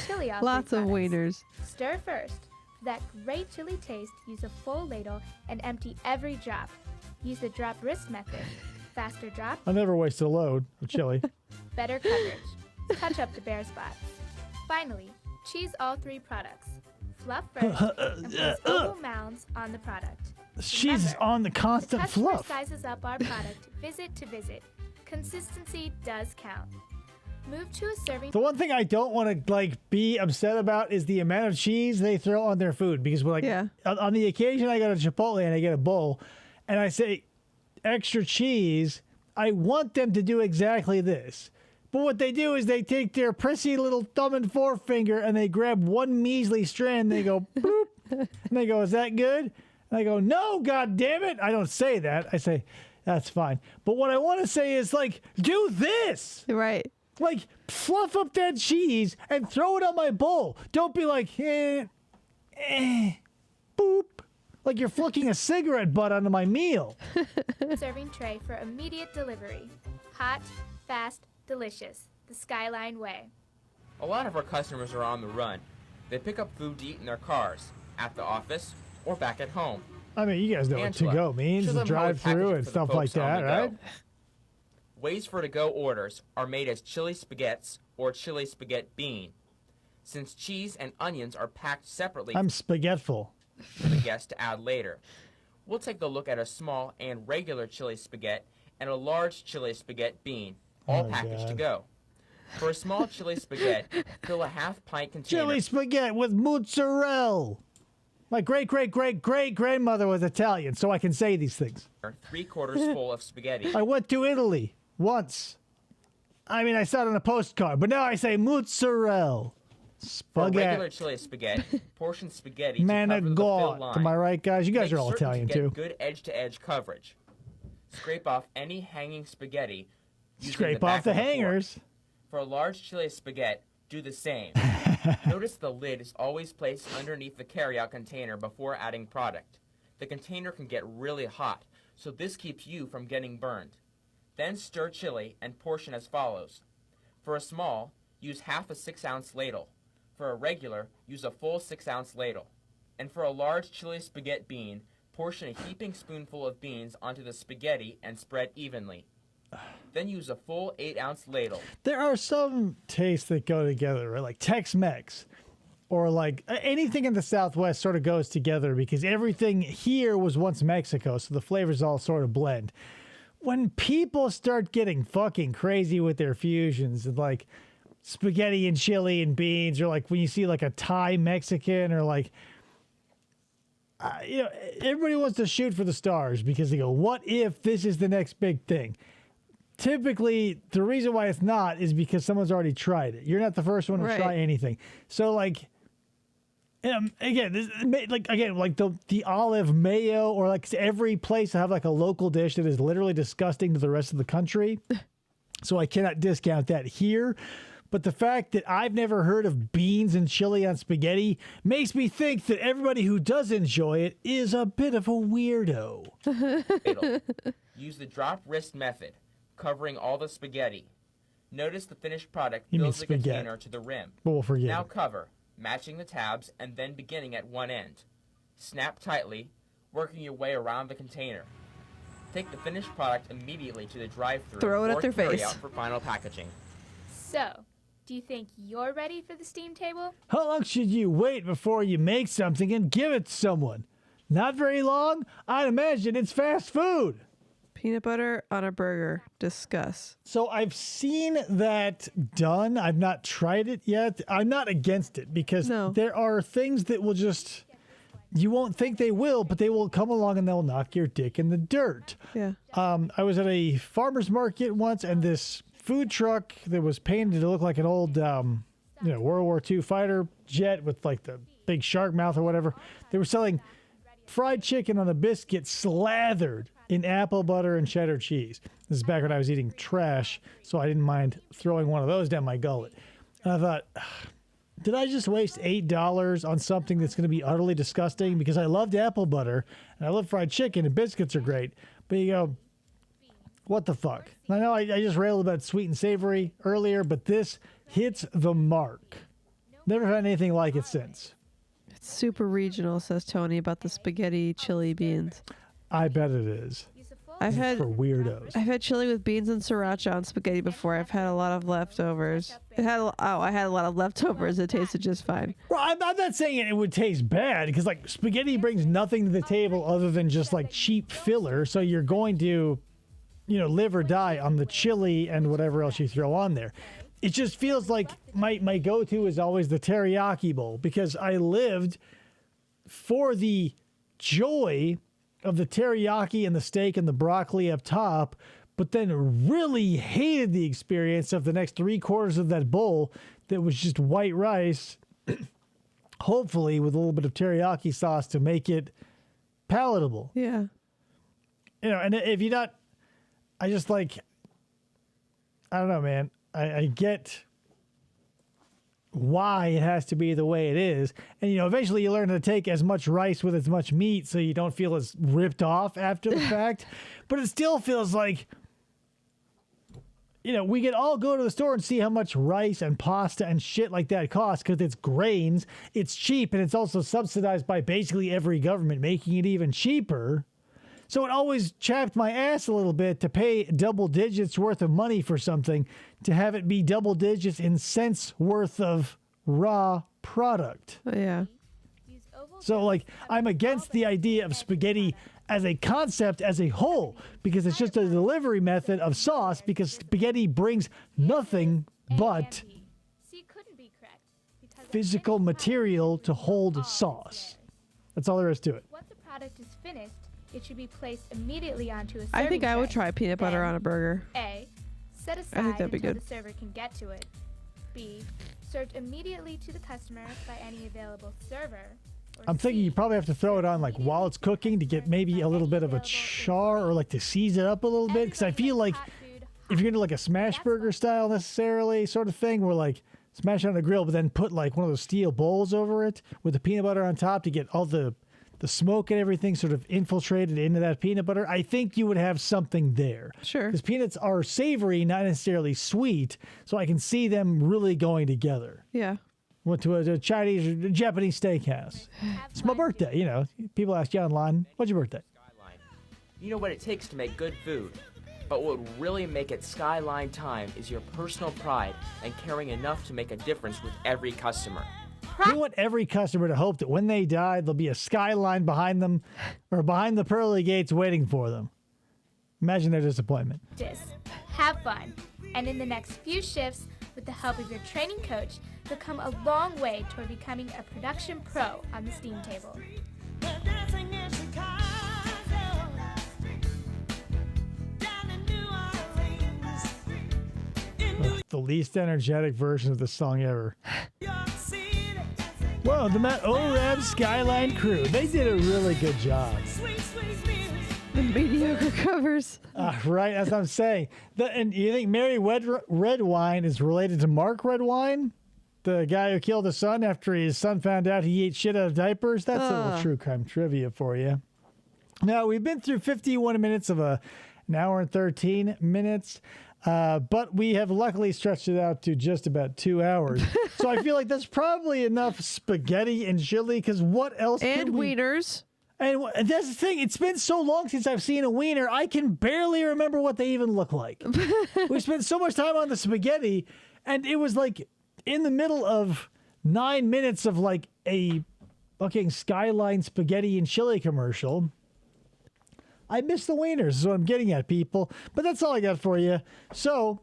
chili off Lots of wieners. Stir first. For that great chili taste, use a full ladle and empty every drop. Use the drop wrist method. faster drop, I'll never waste a load of chili. better coverage. Touch up the bare spots. Finally, cheese all 3 products. Fluff first and place oval mounds on the product. Cheese is on the constant the customer fluff. sizes up our product visit to visit. Consistency does count. Move to a serving. The one thing I don't want to like be upset about is the amount of cheese they throw on their food, because we're like on the occasion I go to Chipotle and I get a bowl and I say extra cheese, I want them to do exactly this. But what they do is they take their prissy little thumb and forefinger and they grab one measly strand and they go boop and they go, is that good? And I go, no, God damn it. I don't say that. I say, that's fine. But what I want to say is like, do this. Right. Like, fluff up that cheese and throw it on my bowl. Don't be like, boop. Like you're flicking a cigarette butt onto my meal. Serving tray for immediate delivery. Hot, fast, delicious. The Skyline way. A lot of our customers are on the run. They pick up food to eat in their cars, at the office, or back at home. I mean, you guys know what to-go means, show them how we drive through package it and for the stuff like folks on that, the right? go. Ways for to-go orders are made as chili spaghettis or chili spaghetti bean. Since cheese and onions are packed separately I'm spaghettful. for the guest to add later, we'll take a look at a small and regular chili spaghetti and a large chili spaghetti bean, all packaged to go. For a small chili spaghetti, fill a half-pint container. Chili spaghetti with mozzarella. My great-great-great-great-grandmother was Italian, so I can say these things. 3/4 full of spaghetti. I went to Italy once. I mean, I saw it on a postcard, but now I say mozzarella. For a regular Spaghetti. chili spaghetti, portion spaghetti Man to of cover the fill God. line. Am I right, guys? You guys Make are all certain Italian, to get too. good edge-to-edge coverage. Scrape off any hanging spaghetti. using Scrape back off the of fork. hangers. For a large chili spaghetti, do the same. Notice the lid is always placed underneath the carryout container before adding product. The container can get really hot, so this keeps you from getting burned. Then stir chili and portion as follows. For a small, use half a 6-ounce ladle. For a regular, use a full 6-ounce ladle. And for a large chili spaghetti bean, portion a heaping spoonful of beans onto the spaghetti and spread evenly. Then use a full 8-ounce ladle. There are some tastes that go together, right? Like Tex-Mex or like anything in the Southwest sort of goes together because everything here was once Mexico, so the flavors all sort of blend. When people start getting fucking crazy with their fusions and like spaghetti and chili and beans, or like when you see like a Thai Mexican or like, you know, everybody wants to shoot for the stars because they go, what if this is the next big thing? Typically, the reason why it's not is because someone's already tried it. You're not the first one to try anything. So, like, again, the olive mayo, or like every place will have like a local dish that is literally disgusting to the rest of the country. So I cannot discount that here. But the fact that I've never heard of beans and chili on spaghetti makes me think that everybody who does enjoy it is a bit of a weirdo. Use the drop wrist method, covering all the spaghetti. Notice the finished product You mean fills the spaghetti. container to the rim. But we'll forgive Now it. cover, matching the tabs and then beginning at one end. Snap tightly, working your way around the container. Take the finished product immediately to the drive-thru Throw it at or their face. carryout for final packaging. So, do you think you're ready for the steam table? How long should you wait before you make something and give it to someone? Not very long. I'd imagine it's fast food. Peanut butter on a burger. Discuss. So I've seen that done. I've not tried it yet. I'm not against it because there are things that will just, you won't think they will, but they will come along and they'll knock your dick in the dirt. Yeah. I was at a farmer's market once, and this food truck that was painted to look like an old, World War II fighter jet with like the big shark mouth or whatever. They were selling fried chicken on a biscuit slathered in apple butter and cheddar cheese. This is back when I was eating trash, so I didn't mind throwing one of those down my gullet. And I thought, did I just waste $8 on something that's going to be utterly disgusting? Because I loved apple butter, and I love fried chicken, and biscuits are great. But you go, what the fuck? And I know I just railed about sweet and savory earlier, but this hits the mark. Never had anything like it since. It's super regional, says Tony about the spaghetti chili beans. I bet it is. Use a full I've had for weirdos. I've had chili with beans and sriracha on spaghetti before. I've had a lot of leftovers. I had a lot of leftovers. It tasted just fine. Well, I'm not saying it would taste bad because like spaghetti brings nothing to the table other than just like cheap filler. So you're going to, live or die on the chili and whatever else you throw on there. It just feels like my go-to is always the teriyaki bowl because I lived for the joy of the teriyaki and the steak and the broccoli up top, but then really hated the experience of the next 3/4 of that bowl that was just white rice, hopefully with a little bit of teriyaki sauce to make it palatable. Yeah. And if you're not, I just like, I don't know, man. I get why it has to be the way it is. And, eventually you learn to take as much rice with as much meat so you don't feel as ripped off after the fact. But it still feels like, we could all go to the store and see how much rice and pasta and shit like that costs because it's grains, it's cheap, and it's also subsidized by basically every government, making it even cheaper. So it always chapped my ass a little bit to pay double digits worth of money for something to have it be double digits in cents worth of raw product. Yeah. So, like, I'm against the idea of spaghetti as a concept as a whole because it's just a delivery method of sauce because spaghetti brings nothing but physical material to hold sauce. That's all there is to it. Once the product is finished, it should be placed immediately onto a serving I think I would tray. try peanut butter Then, on a burger. A. Set I aside think that'd be until good. the server can get to it. B. Served immediately to the customer by any available server. Or I'm thinking C, you probably have to throw it on like while it's cooking to get maybe a little bit of a char or like to season it up a little bit because I feel like if you're gonna do like a smash burger style necessarily sort of thing where like smash it on a grill but then put like one of those steel bowls over it with the peanut butter on top to get all the smoke and everything sort of infiltrated into that peanut butter, I think you would have something there. Sure. Because peanuts are savory, not necessarily sweet, so I can see them really going together. Yeah. Went to a Chinese or Japanese steakhouse. It's my birthday, People ask you online, what's your birthday? You know what it takes to make good food. But what would really make it Skyline time is your personal pride and caring enough to make a difference with every customer. We want every customer to hope that when they die, there'll be a skyline behind them or behind the pearly gates waiting for them. Imagine their disappointment. Have fun. And in the next few shifts, with the help of your training coach, you'll come a long way toward becoming a production pro on the steam table. The least energetic version of the song ever. Whoa, the Matt Orab Skyline crew. They did a really good job. The mediocre covers. Right, as I'm saying. And you think Mary Redwine is related to Mark Redwine? The guy who killed his son after his son found out he ate shit out of diapers? That's a little true crime trivia for you. Now, we've been through 51 minutes of an hour and 13 minutes. But we have luckily stretched it out to just about 2 hours. So I feel like that's probably enough spaghetti and chili because what else and wieners. And that's the thing. It's been so long since I've seen a wiener. I can barely remember what they even look like. We spent so much time on the spaghetti, and it was like in the middle of 9 minutes of like a fucking Skyline spaghetti and chili commercial. I miss the wieners is what I'm getting at, people. But that's all I got for you. So,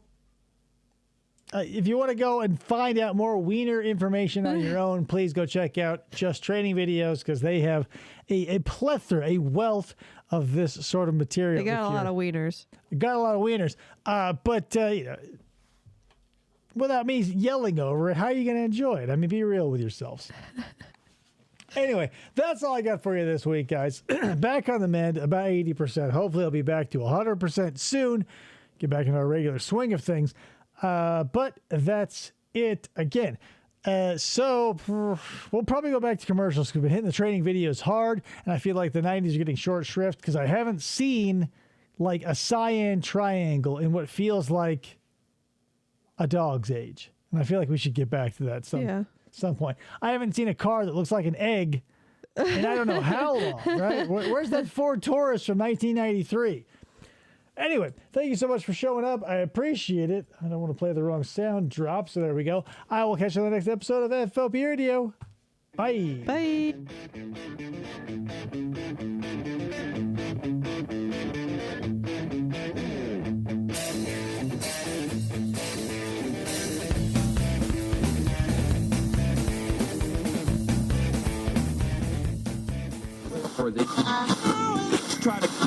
if you want to go and find out more wiener information on your own, please go check out Just Training videos because they have a plethora, a wealth of this sort of material. They got a lot of wieners. Got a lot of wieners. But without me yelling over it, how are you going to enjoy it? I mean, be real with yourselves. Anyway, that's all I got for you this week, guys. Back on the mend, about 80%. Hopefully, I'll be back to 100% soon. Get back into our regular swing of things. But that's it again. So we'll probably go back to commercials because we've been hitting the training videos hard, and I feel like the 90s are getting short shrift because I haven't seen like a cyan triangle in what feels like a dog's age. And I feel like we should get back to that some point. I haven't seen a car that looks like an egg and I don't know how long, right? Where's that Ford Taurus from 1993? Anyway, thank you so much for showing up. I appreciate it. I don't want to play the wrong sound drop, so there we go. I will catch you on the next episode of FFOP Radio. Bye. Bye. Or they try to